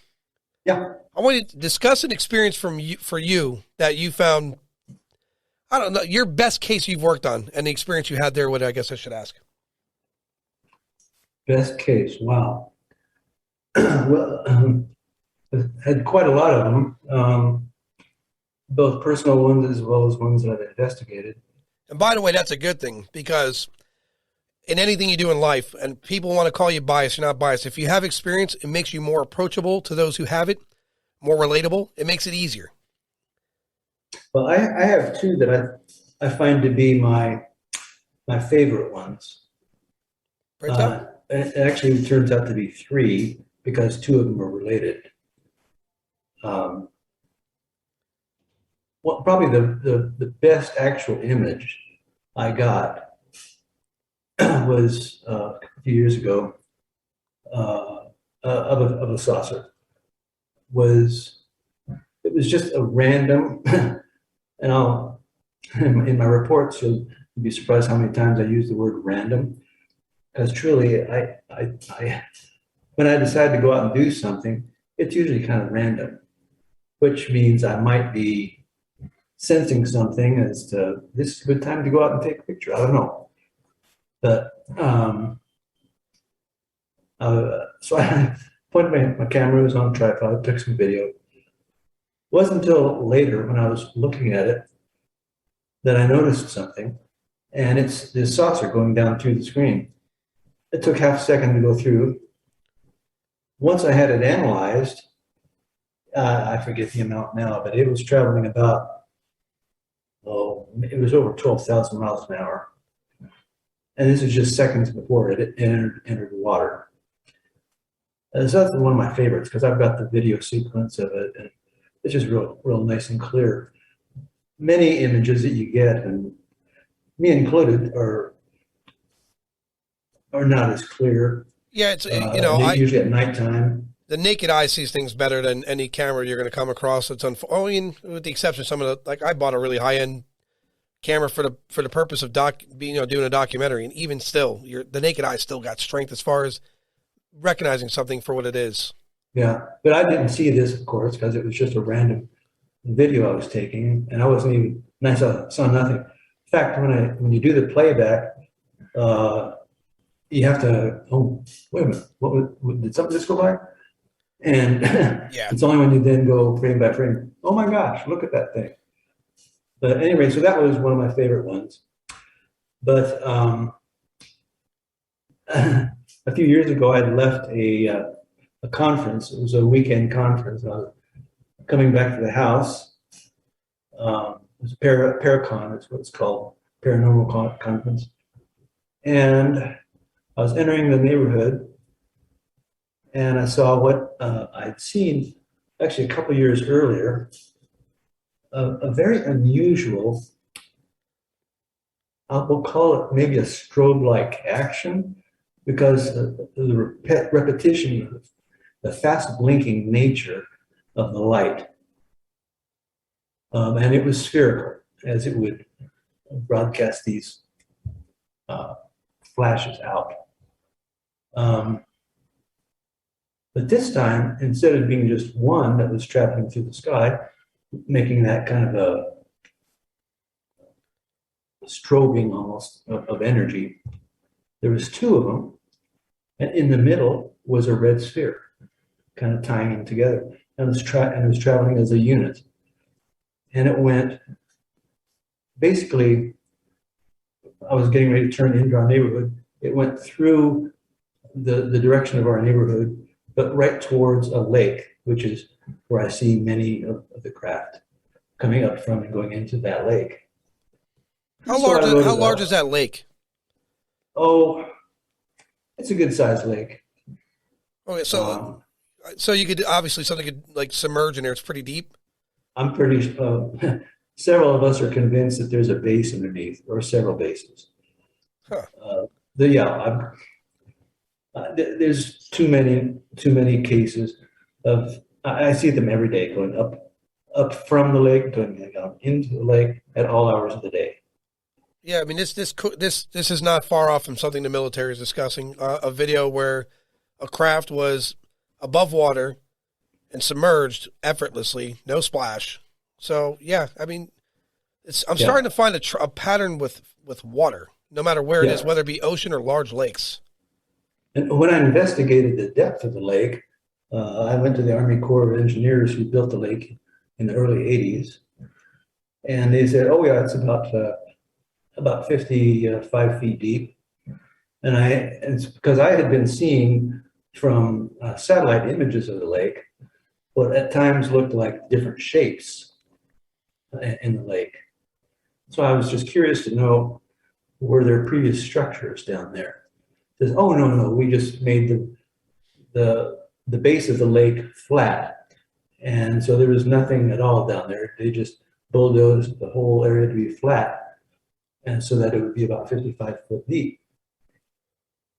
Yeah. I want you to discuss an experience for you that you found, I don't know, your best case you've worked on and the experience you had there. What I guess I should ask. Best case, wow. Well, I've had quite a lot of them, both personal ones as well as ones that I've investigated. And by the way, that's a good thing, because in anything you do in life, and people want to call you biased, you're not biased. If you have experience, it makes you more approachable to those who have it, more relatable. It makes it easier. Well, I have two that I find to be my favorite ones. It actually turns out to be three, because two of them are related. Well, probably the best actual image I got was a few years ago of a saucer. It was just a random, and I'll in my reports you'll be surprised how many times I use the word random, because truly I when I decide to go out and do something, it's usually kind of random, which means I might be sensing something as to this is a good time to go out and take a picture. I don't know. But so I pointed my camera, was on a tripod, took some video. It wasn't until later when I was looking at it that I noticed something, and it's this saucer going down through the screen. It took half a second to go through. Once I had it analyzed, I forget the amount now, but it was traveling about, it was over 12,000 miles an hour. And this is just seconds before it entered the water. And so that's one of my favorites because I've got the video sequence of it, and it's just real nice and clear. Many images that you get, and me included, are not as clear. Yeah, it's usually at nighttime. The naked eye sees things better than any camera you're going to come across. It's with the exception of some of the, like, I bought a really high end camera for the purpose of doing a documentary, and even still, the naked eye still got strength as far as recognizing something for what it is. Yeah, but I didn't see this, of course, because it was just a random video I was taking, and I saw nothing. In fact, when you do the playback, you have to. Oh, wait a minute! Did something just go by? And yeah, it's only when you then go frame by frame. Oh my gosh! Look at that thing. But anyway, so that was one of my favorite ones. But a few years ago, I'd left a conference. It was a weekend conference. I was coming back to the house. It was Paracon, is what it's called, paranormal conference. And I was entering the neighborhood, and I saw what I'd seen actually a couple years earlier, a very unusual, we'll call it maybe a strobe-like action, because the repetition, the fast blinking nature of the light. And it was spherical, as it would broadcast these flashes out. But this time, instead of being just one that was traveling through the sky, making that kind of a strobing almost of energy, there was two of them, and in the middle was a red sphere, kind of tying them together, and it was traveling as a unit. And it went, basically, I was getting ready to turn into our neighborhood. It went through the direction of our neighborhood, but right towards a lake, which is where I see many of the craft coming up from and going into that lake. How large is that lake? Oh, it's a good sized lake. Okay, so you could obviously something could like submerge in there. It's pretty deep. I'm pretty. Several of us are convinced that there's a base underneath, or several bases. Huh. There's too many cases of. I see them every day going up from the lake, going down into the lake at all hours of the day. Yeah, I mean this is not far off from something the military is discussing. A video where a craft was above water and submerged effortlessly, no splash. So yeah, I mean, I'm starting to find a pattern with water, no matter where it is, whether it be ocean or large lakes. And when I investigated the depth of the lake, I went to the Army Corps of Engineers who built the lake in the early '80s, and they said, "Oh yeah, it's about 55 feet deep." And it's because I had been seeing from satellite images of the lake what at times looked like different shapes in the lake. So I was just curious to know, were there previous structures down there? Says, "Oh no, we just made the base of the lake flat, and so there was nothing at all down there. They just bulldozed the whole area to be flat, and so that it would be about 55 foot deep."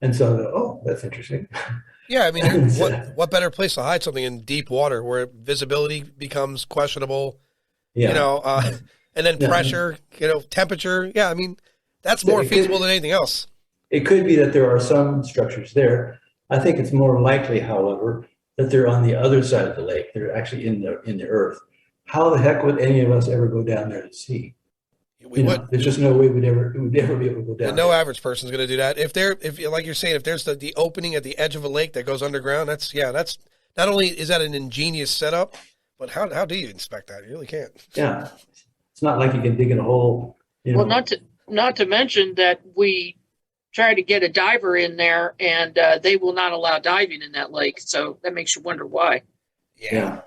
And so I thought, "Oh, that's interesting." Yeah, I mean, what better place to hide something in deep water where visibility becomes questionable? Yeah. And then pressure, temperature. Yeah, I mean, that's more feasible than anything else. It could be that there are some structures there. I think it's more likely, however, that they're on the other side of the lake. They're actually in the earth. How the heck would any of us ever go down there to see? There's just no way it would ever be able to go down. And no average person's going to do that. If like you're saying, if there's the opening at the edge of a lake that goes underground, that's not only is that an ingenious setup, but how do you inspect that? You really can't. Yeah, it's not like you can dig in a hole. Well, not to mention that we try to get a diver in there, and they will not allow diving in that lake. So that makes you wonder why. Yeah.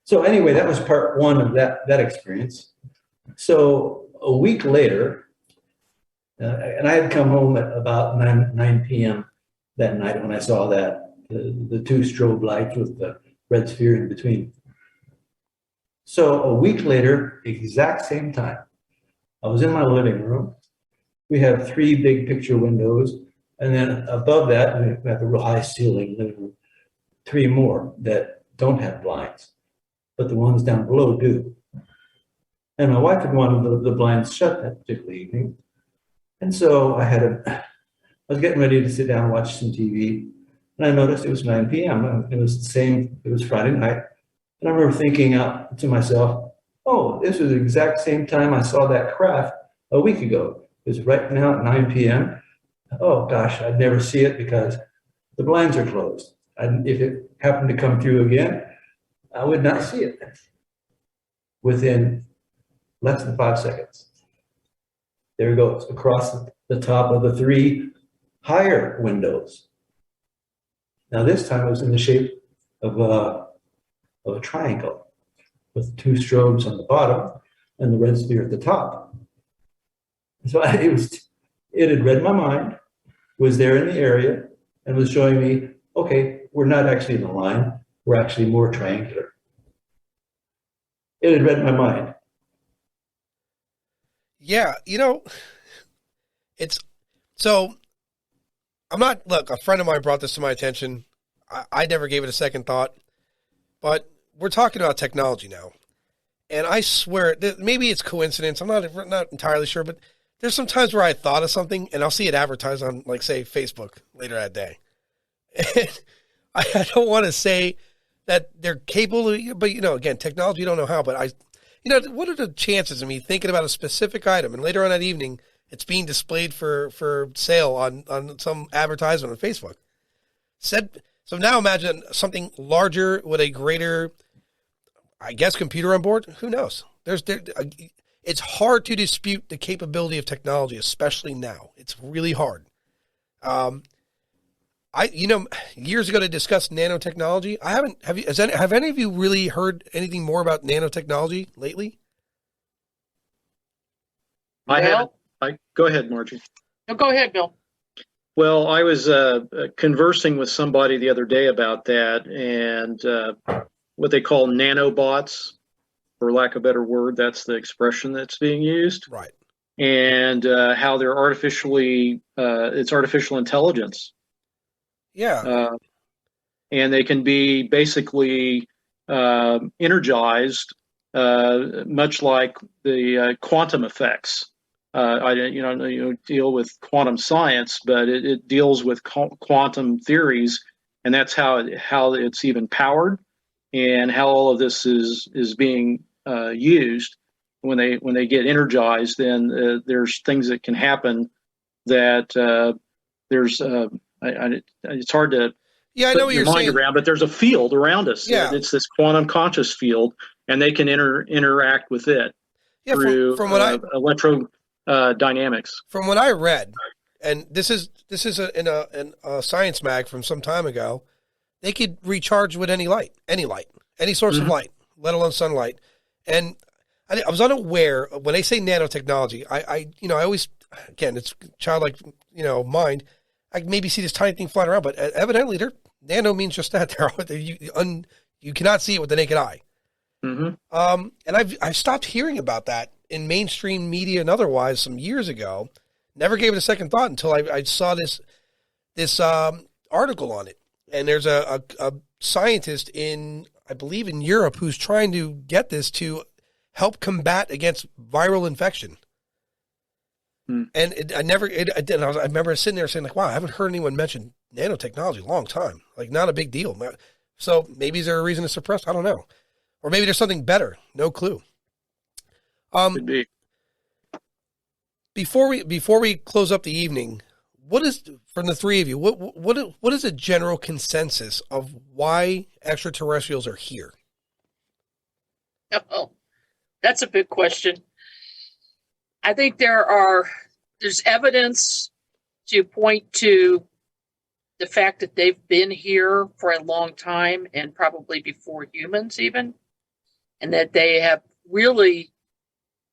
So anyway, that was part one of that experience. So a week later, and I had come home at about 9 p.m. that night when I saw that, the two strobe lights with the red sphere in between. So a week later, exact same time, I was in my living room. We have 3 big picture windows, and then above that, we have a real high ceiling living room, 3 more that don't have blinds, but the ones down below do. And my wife had wanted the blinds shut that particular evening. And so I was getting ready to sit down and watch some TV, and I noticed it was 9 p.m. It was Friday night. And I remember thinking out to myself, oh, this was the exact same time I saw that craft a week ago. It was right now at 9 p.m. Oh gosh, I'd never see it because the blinds are closed. If it happened to come through again, I would not see it. Within less than 5 seconds, there it goes across the top of the 3 higher windows. Now this time it was in the shape of a triangle with 2 strobes on the bottom and the red sphere at the top. So it had read my mind, was there in the area, and was showing me, okay, we're not actually in a line, we're actually more triangular. It had read my mind. Yeah, a friend of mine brought this to my attention. I never gave it a second thought, but we're talking about technology now. And I swear, maybe it's coincidence. I'm not entirely sure, but there's some times where I thought of something and I'll see it advertised on, like, say, Facebook later that day. And I don't want to say that they're capable of, but, again, technology, you don't know how, but what are the chances of me thinking about a specific item and later on that evening, it's being displayed for sale on some advertisement on Facebook? So now imagine something larger with a greater, I guess, computer on board. Who knows? It's hard to dispute the capability of technology, especially now. It's really hard. Years ago to discuss nanotechnology, have any of you really heard anything more about nanotechnology lately? I haven't. Go ahead, Margie. No, go ahead, Bill. Well, I was conversing with somebody the other day about that, and what they call nanobots, for lack of a better word, that's the expression that's being used. Right. And how they're it's artificial intelligence. Yeah. And they can be basically energized, much like the quantum effects. I deal with quantum science, but it deals with quantum theories, and that's how it's even powered, and how all of this is being used. When they get energized, then there's things that can happen that it's hard to I know what you're saying around, but there's a field around us. Yeah. It's this quantum conscious field, and they can interact with it through from what electrodynamics. From what I read, and this is in a science mag from some time ago, they could recharge with any light, any source of light, let alone sunlight. And I was unaware when they say nanotechnology. I always, again, it's childlike, mind. I maybe see this tiny thing flying around, but evidently, nano means just that. You cannot see it with the naked eye. Mm-hmm. And I've stopped hearing about that in mainstream media and otherwise some years ago. Never gave it a second thought until I saw this article on it. And there's a scientist I believe in Europe, who's trying to get this to help combat against viral infection. And I remember sitting there saying, like, wow, I haven't heard anyone mention nanotechnology in a long time. Like, not a big deal. So maybe is there a reason to suppress? I don't know. Or maybe there's something better. No clue. Could be. Before we close up the evening, what is, from the three of you, what is a general consensus of why extraterrestrials are here? Oh, that's a big question. I think there's evidence to point to the fact that they've been here for a long time and probably before humans even, and that they have really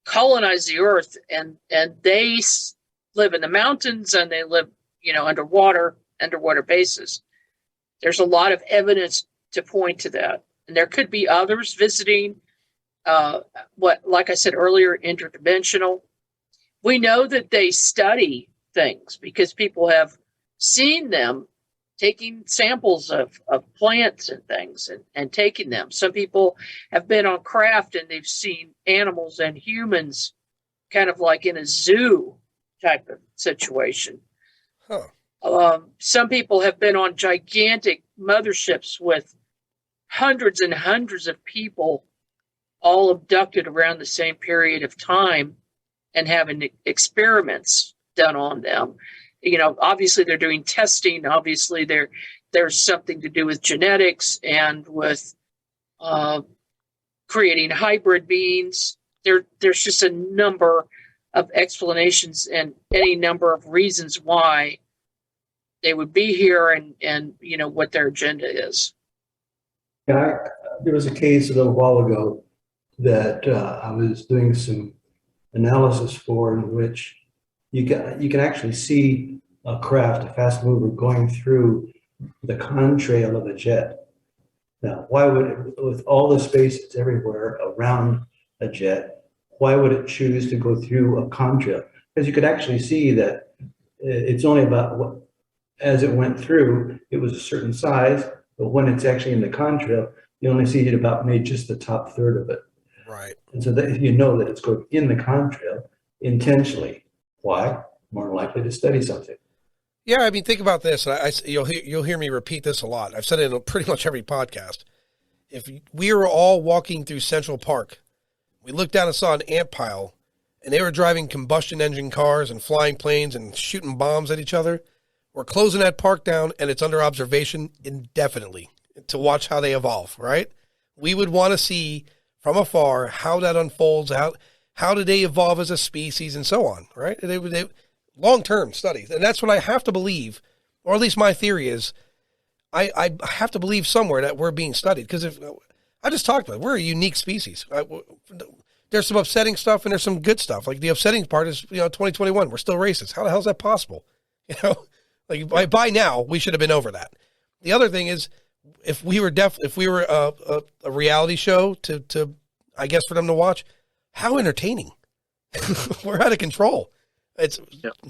colonized the earth, and they live in the mountains and they live, underwater bases. There's a lot of evidence to point to that. And there could be others visiting, like I said earlier, interdimensional. We know that they study things because people have seen them taking samples of plants and things and taking them. Some people have been on craft and they've seen animals and humans kind of like in a zoo type of situation. Huh. Some people have been on gigantic motherships with hundreds and hundreds of people all abducted around the same period of time and having experiments done on them. Obviously they're doing testing. Obviously there's something to do with genetics and with creating hybrid beings. There's just a number of explanations and any number of reasons why they would be here and what their agenda is. Yeah, there was a case a little while ago that I was doing some analysis for, in which you can actually see a craft, a fast mover, going through the contrail of a jet. Now, why would it, with all the space that's everywhere around a jet, why would it choose to go through a contrail? Because you could actually see that it's only about as it went through, it was a certain size, but when it's actually in the contrail, you only see it about maybe just the top third of it. Right. And so that that it's going in the contrail intentionally. Why? More likely to study something. Yeah, I mean, think about this. You'll hear me repeat this a lot. I've said it in pretty much every podcast. If we were all walking through Central Park, we looked down and saw an ant pile, and they were driving combustion engine cars and flying planes and shooting bombs at each other, we're closing that park down, and it's under observation indefinitely to watch how they evolve, right? We would want to see from afar how that unfolds, how did they evolve as a species, and so on, right? They long-term studies. And that's what I have to believe, or at least my theory is, I have to believe somewhere that we're being studied. Because if I just talked about it, we're a unique species. There's some upsetting stuff and there's some good stuff. Like the upsetting part is, 2021, we're still racist. How the hell is that possible? Like by now we should have been over that. The other thing is, if we were a reality show to I guess for them to watch, how entertaining. We're out of control. It's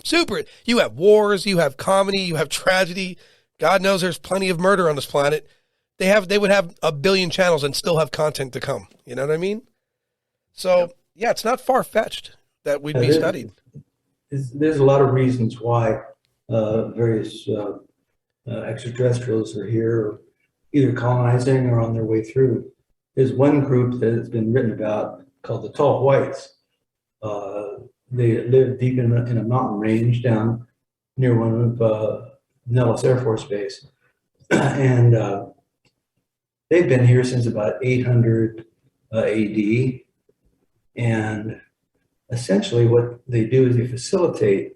super. You have wars, you have comedy, you have tragedy. God knows there's plenty of murder on this planet. They would have a billion channels and still have content to come. You know what I mean? So yeah, it's not far-fetched that we'd be studied. There's a lot of reasons why various extraterrestrials are here, either colonizing or on their way through. There's one group that has been written about called the Tall Whites. They live deep in a mountain range down near one of Nellis Air Force Base. And they've been here since about 800 AD. And essentially what they do is they facilitate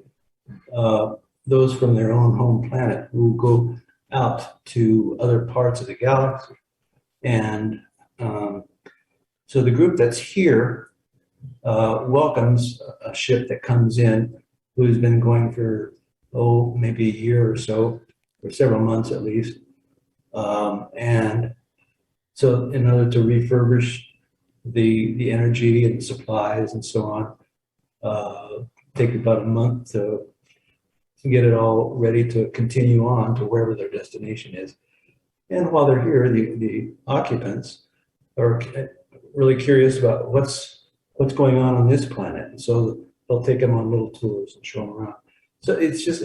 those from their own home planet who go out to other parts of the galaxy. And so the group that's here welcomes a ship that comes in who's been going for, maybe a year or so, or several months at least. And so in order to refurbish the energy and supplies and so on, take about a month to get it all ready to continue on to wherever their destination is. And while they're here, the occupants are really curious about what's going on this planet. And so they'll take them on little tours and show them around. So it's just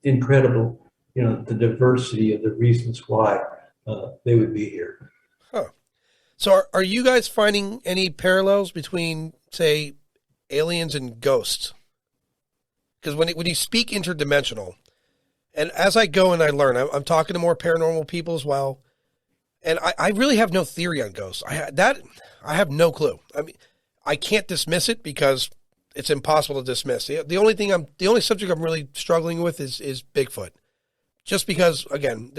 incredible, the diversity of the reasons why they would be here. Huh. So are you guys finding any parallels between, say, aliens and ghosts? because when you speak interdimensional, and as I go and I learn, I'm talking to more paranormal people as well, and I really have no theory on ghosts. I have no clue. I mean, I can't dismiss it because it's impossible to dismiss. The only subject I'm really struggling with is Bigfoot, just because again,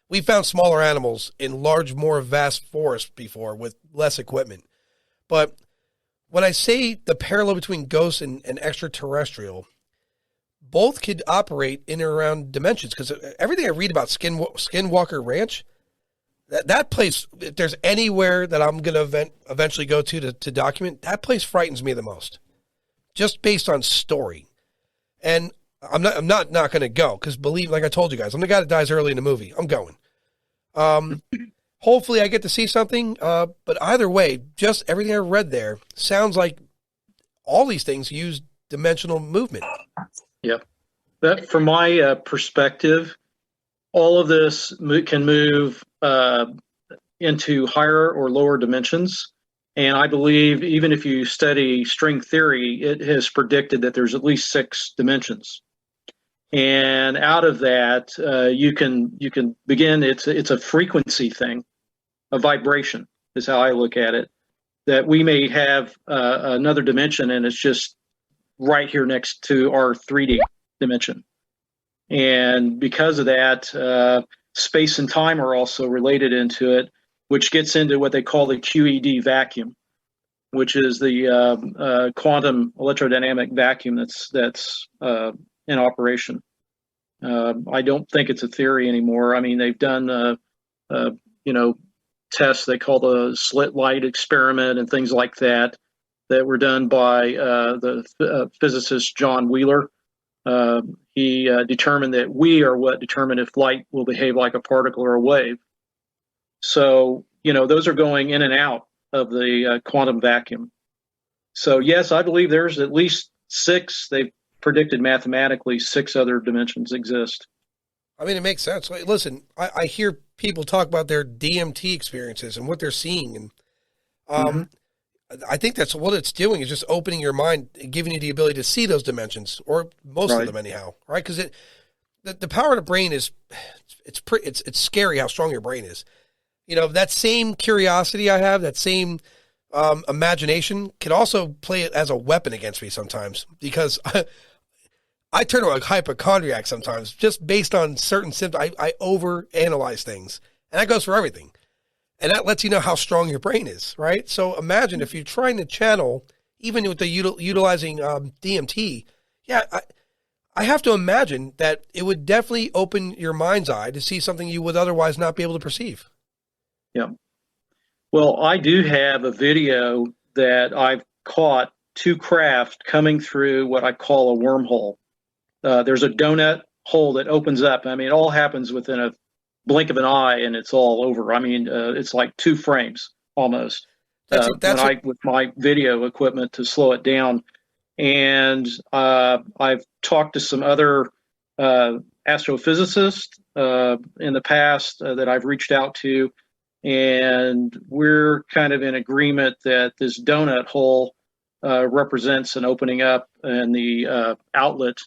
we found smaller animals in large, more vast forests before with less equipment. But when I say the parallel between ghosts and extraterrestrial, both could operate in and around dimensions, because everything I read about Skinwalker Ranch, that place, if there's anywhere that I'm going to eventually go to document, that place frightens me the most, just based on story. And I'm not going to go, because like I told you guys, I'm the guy that dies early in the movie. I'm going. Hopefully I get to see something, but either way, just everything I read there sounds like all these things use dimensional movement. Yep. That, from my perspective, all of this can move into higher or lower dimensions. And I believe even if you study string theory, it has predicted that there's at least 6 dimensions. And out of that, you can begin. It's a frequency thing, a vibration is how I look at it. That we may have another dimension, and it's just right here next to our 3D dimension. And because of that, space and time are also related into it, which gets into what they call the QED vacuum, which is the quantum electrodynamic vacuum that's in operation. I don't think it's a theory anymore. I mean, they've done tests they call the slit light experiment and things like that were done by the physicist John Wheeler. He determined that we are what determine if light will behave like a particle or a wave. So, those are going in and out of the quantum vacuum. So, yes, I believe there's at least 6. They've predicted mathematically 6 other dimensions exist. I mean, it makes sense. Listen, I hear people talk about their DMT experiences and what they're seeing. And I think that's what it's doing, is just opening your mind and giving you the ability to see those dimensions, or most of them anyhow, right? Because the power of the brain it's scary how strong your brain is. That same curiosity I have, that same imagination, can also play it as a weapon against me sometimes, because I turn to a hypochondriac sometimes just based on certain symptoms. I overanalyze things, and that goes for everything. And that lets you know how strong your brain is, right? So imagine if you're trying to channel, even with the utilizing DMT, I have to imagine that it would definitely open your mind's eye to see something you would otherwise not be able to perceive. Yeah. Well, I do have a video that I've caught 2 craft coming through what I call a wormhole. There's a donut hole that opens up. I mean, it all happens within a blink of an eye, and it's all over. I mean, it's like 2 frames almost. With my video equipment to slow it down. And I've talked to some other astrophysicists in the past that I've reached out to, and we're kind of in agreement that this donut hole represents an opening up and the outlet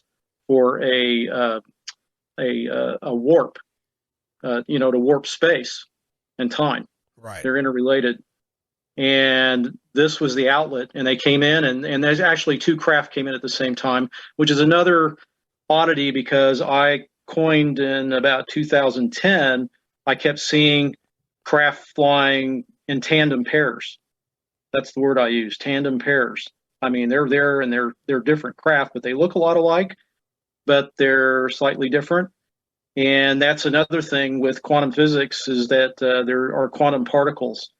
for a warp. To warp space and time. Right. They're interrelated. And this was the outlet, and they came in, and there's actually 2 craft came in at the same time, which is another oddity, because I coined in about 2010, I kept seeing craft flying in tandem pairs. That's the word I use, tandem pairs. I mean, they're there, and they're different craft, but they look a lot alike, but they're slightly different. And that's another thing with quantum physics, is that there are quantum particles.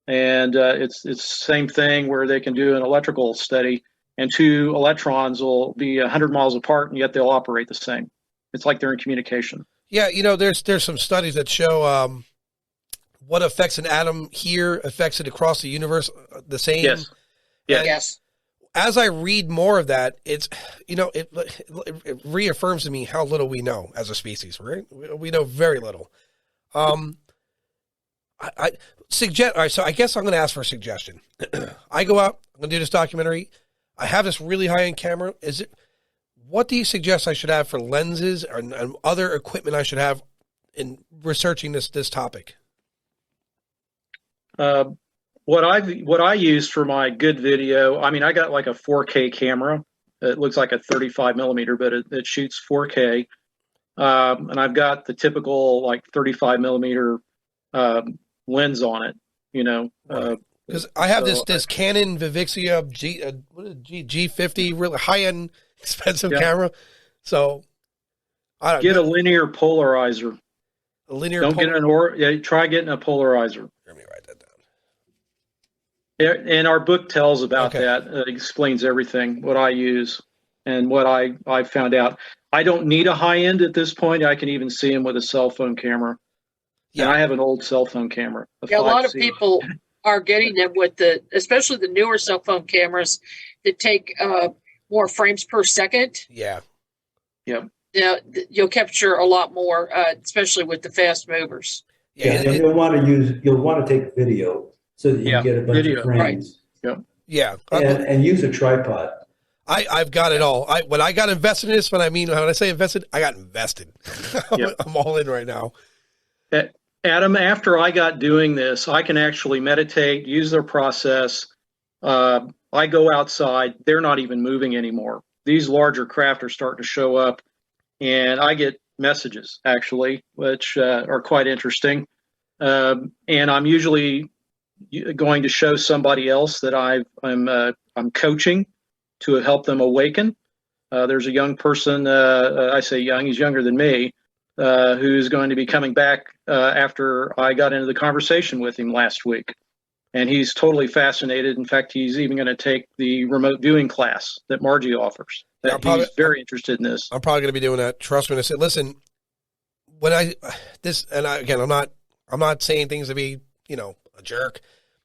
And it's the same thing where they can do an electrical study, and 2 electrons will be 100 miles apart, and yet they'll operate the same. It's like they're in communication. Yeah, there's some studies that show what affects an atom here affects it across the universe the same. Yes. Yeah. Yes. As I read more of that, it reaffirms to me how little we know as a species, right? We know very little. I suggest, all right, so I guess I'm going to ask for a suggestion. I go out, I'm going to do this documentary. I have this really high-end camera. what do you suggest I should have for lenses and other equipment I should have in researching this topic? What I use for my good video, I mean, I got like a 4K camera. It looks like a 35 millimeter, but it shoots 4K. And I've got the typical like 35 millimeter lens on it, you know. Because I have this Canon Vivixia G50, really high-end, expensive camera. So I don't get a linear polarizer. A linear. Don't get try getting a polarizer. Let me write that down. And our book tells about that. It explains everything, what I use and what I found out. I don't need a high end at this point. I can even see them with a cell phone camera. Yeah, and I have an old cell phone camera. A lot of people are getting them with especially the newer cell phone cameras that take more frames per second. Yeah. Yep. Yeah, you'll capture a lot more, especially with the fast movers. Yeah, you'll want to take video so that you get a bunch of frames. Right. Yeah. And use a tripod. I've got it all. When I got invested in this, when I say invested, I got invested. I'm all in right now. Adam, after I got doing this, I can actually meditate, use their process. I go outside. They're not even moving anymore. These larger craft are starting to show up, and I get messages, actually, which are quite interesting. And I'm usually going to show somebody else that I'm coaching to help them awaken. There's a young person, I say young, he's younger than me, who's going to be coming back after I got into the conversation with him last week. And he's totally fascinated. In fact, he's even going to take the remote viewing class that Margie offers. He's very interested in this. I'm probably going to be doing that. Trust me. I said, listen, I'm not saying things to be, a jerk,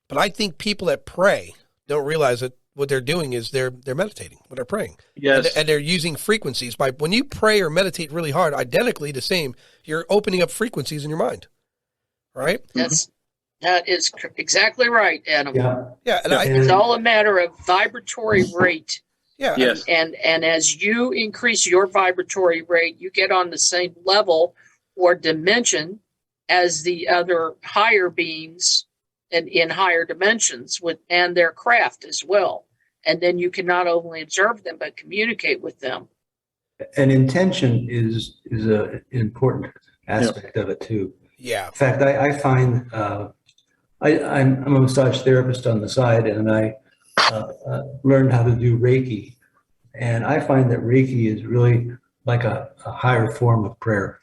but I think people that pray don't realize that what they're doing is they're meditating when they're praying. Yes. And they're using frequencies. When you pray or meditate really hard, identically the same, you're opening up frequencies in your mind. Right? That is exactly right, Adam. Yeah. And it's all a matter of vibratory rate. Yeah. Yes. And as you increase your vibratory rate, you get on the same level or dimension as the other higher beings and in higher dimensions and their craft as well. And then you can not only observe them, but communicate with them. And intention is an important aspect of it too. Yeah. In fact, I find I'm a massage therapist on the side, and I learned how to do Reiki. And I find that Reiki is really like a higher form of prayer.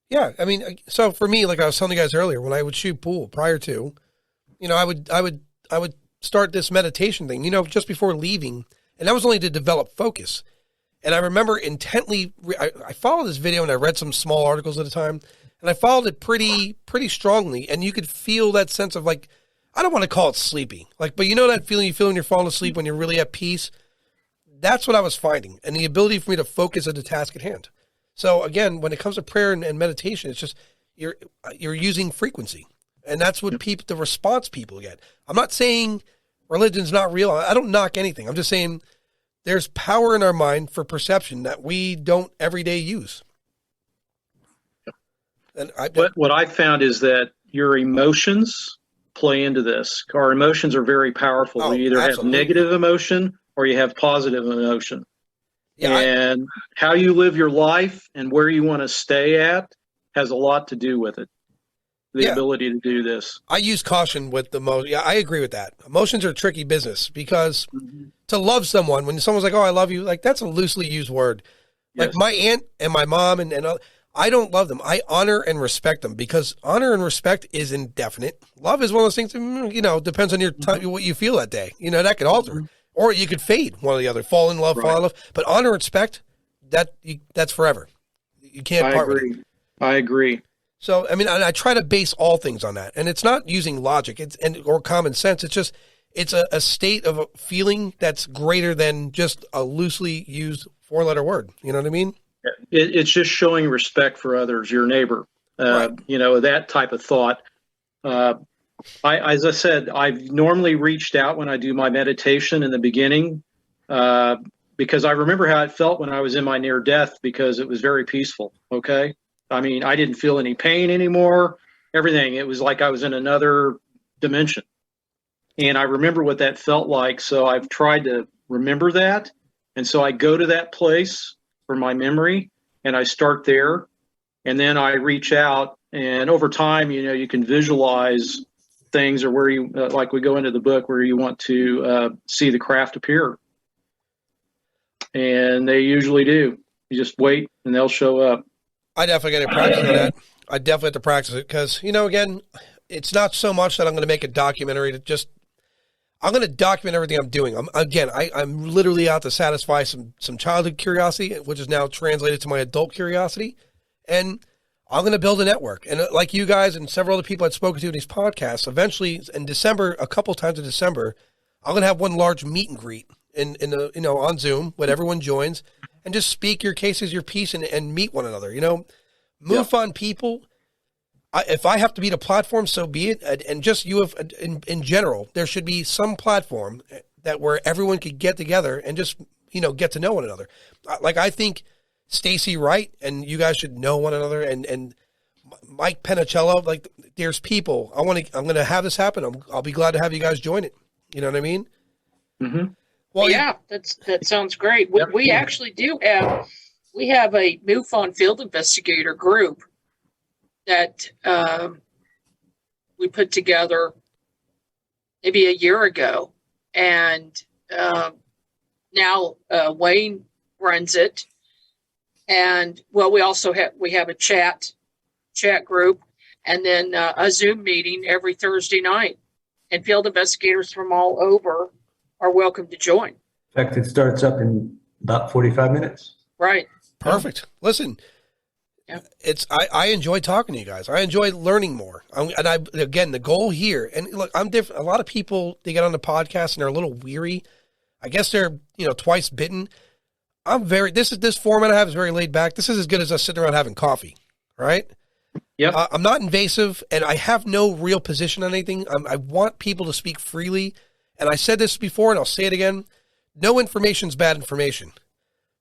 Yeah, I mean, so for me, like I was telling you guys earlier, when I would shoot pool prior to, I would start this meditation thing, just before leaving, and that was only to develop focus. And I remember intently, I followed this video and I read some small articles at a time, and I followed it pretty strongly, and you could feel that sense of like, I don't want to call it sleepy, but that feeling you feel when you're falling asleep, when you're really at peace. That's what I was finding, and the ability for me to focus on the task at hand. So again, when it comes to prayer and meditation, it's just you're using frequency, and that's what the response people get. I'm not saying religion's not real. I don't knock anything. I'm just saying there's power in our mind for perception that we don't every day use. And what I found is that your emotions play into this. Our emotions are very powerful. You either have negative emotion or you have positive emotion. Yeah, and how you live your life and where you want to stay at has a lot to do with it. The ability to do this. I use caution with the most. Yeah, I agree with that. Emotions are tricky business because to love someone, when someone's like, "Oh, I love you," that's a loosely used word. Like my aunt and my mom and I don't love them. I honor and respect them because honor and respect is indefinite. Love is one of those things. Depends on your time, what you feel that day. That could alter. Or you could fade, one or the other, fall in love, fall in love. But honor and respect, that's forever. You can't part with it. I agree. So, I mean, I try to base all things on that. And it's not using logic or common sense. It's a state of a feeling that's greater than just a loosely used four-letter word. You know what I mean? It's just showing respect for others, your neighbor. That type of thought. As I said, I've normally reached out when I do my meditation in the beginning, because I remember how it felt when I was in my near death, because it was very peaceful. Okay. I mean, I didn't feel any pain anymore, everything. It was like I was in another dimension. And I remember what that felt like. So I've tried to remember that. And so I go to that place for my memory and I start there. And then I reach out, and over time, you can visualize things, or where you, like we go into the book, where you want to see the craft appear. And they usually do. You just wait and they'll show up. I definitely got to practice on that. I definitely have to practice it because, again, it's not so much that I'm going to make a documentary I'm going to document everything I'm doing. I'm literally out to satisfy some childhood curiosity, which is now translated to my adult curiosity. And I'm going to build a network. And like you guys and several other people I've spoken to in these podcasts, eventually in December, a couple times in December, I'm going to have one large meet and greet on Zoom when everyone joins, and just speak your cases, your piece, and meet one another. MUFON people. If I have to be a platform, so be it. And just in general, there should be some platform where everyone could get together and just, get to know one another. Like, I think Stacy Wright and you guys should know one another, and Mike Penicello, like, there's people. I'm going to have this happen. I'll be glad to have you guys join it. You know what I mean? Mm-hmm. Well, yeah, that sounds great. We actually do have a MUFON field investigator group that we put together maybe a year ago, and now Wayne runs it. And we also have a chat group, and then a Zoom meeting every Thursday night, and field investigators from all over are welcome to join. In fact, it starts up in about 45 minutes. Right. Perfect. Listen, I enjoy talking to you guys. I enjoy learning more. Again, the goal here, and look, I'm different. A lot of people, they get on the podcast and they're a little weary. I guess they're, twice bitten. This format I have is very laid back. This is as good as us sitting around having coffee, right? Yeah. I'm not invasive, and I have no real position on anything. I want people to speak freely. And I said this before, and I'll say it again. No information is bad information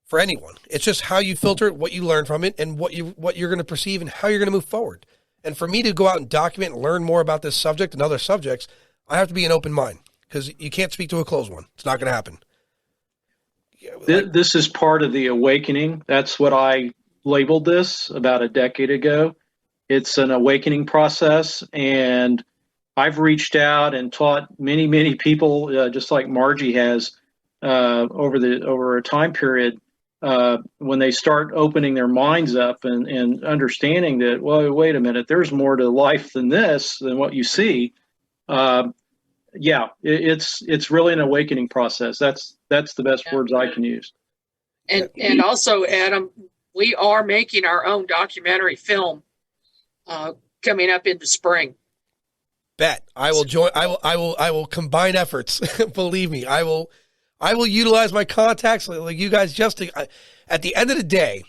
for anyone. It's just how you filter it, what you learn from it, and what you're going to perceive and how you're going to move forward. And for me to go out and document and learn more about this subject and other subjects, I have to be an open mind, because you can't speak to a closed one. It's not going to happen. This is part of the awakening. That's what I labeled this about a decade ago. It's an awakening process, and I've reached out and taught many, many people, just like Margie has, over a time period, when they start opening their minds up and understanding that, well, wait a minute, there's more to life than what you see. It's really an awakening process. That's the best words I can use. And also, Adam, we are making our own documentary film coming up in the spring. Bet. I will join. I will combine efforts. Believe me, I will utilize my contacts like you guys. At the end of the day,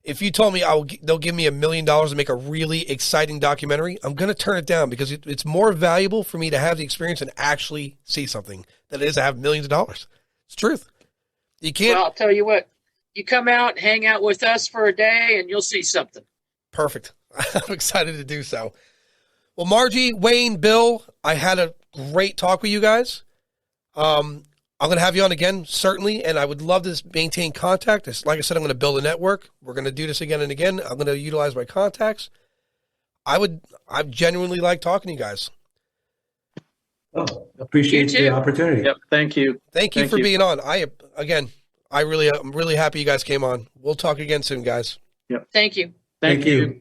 if you told me they'll give me $1 million to make a really exciting documentary, I'm going to turn it down, because it's more valuable for me to have the experience and actually see something than it is to have millions of dollars. It's the truth. You can't. Well, I'll tell you what. You come out, hang out with us for a day, and you'll see something. Perfect. I'm excited to do so. Well, Margie, Wayne, Bill, I had a great talk with you guys. I'm going to have you on again, certainly, and I would love to maintain contact. Like I said, I'm going to build a network. We're going to do this again and again. I'm going to utilize my contacts. I genuinely like talking to you guys. Oh, appreciate the opportunity. Yep, thank you. Thank you for being on. I'm really happy you guys came on. We'll talk again soon, guys. Yep. Thank you. Thank you.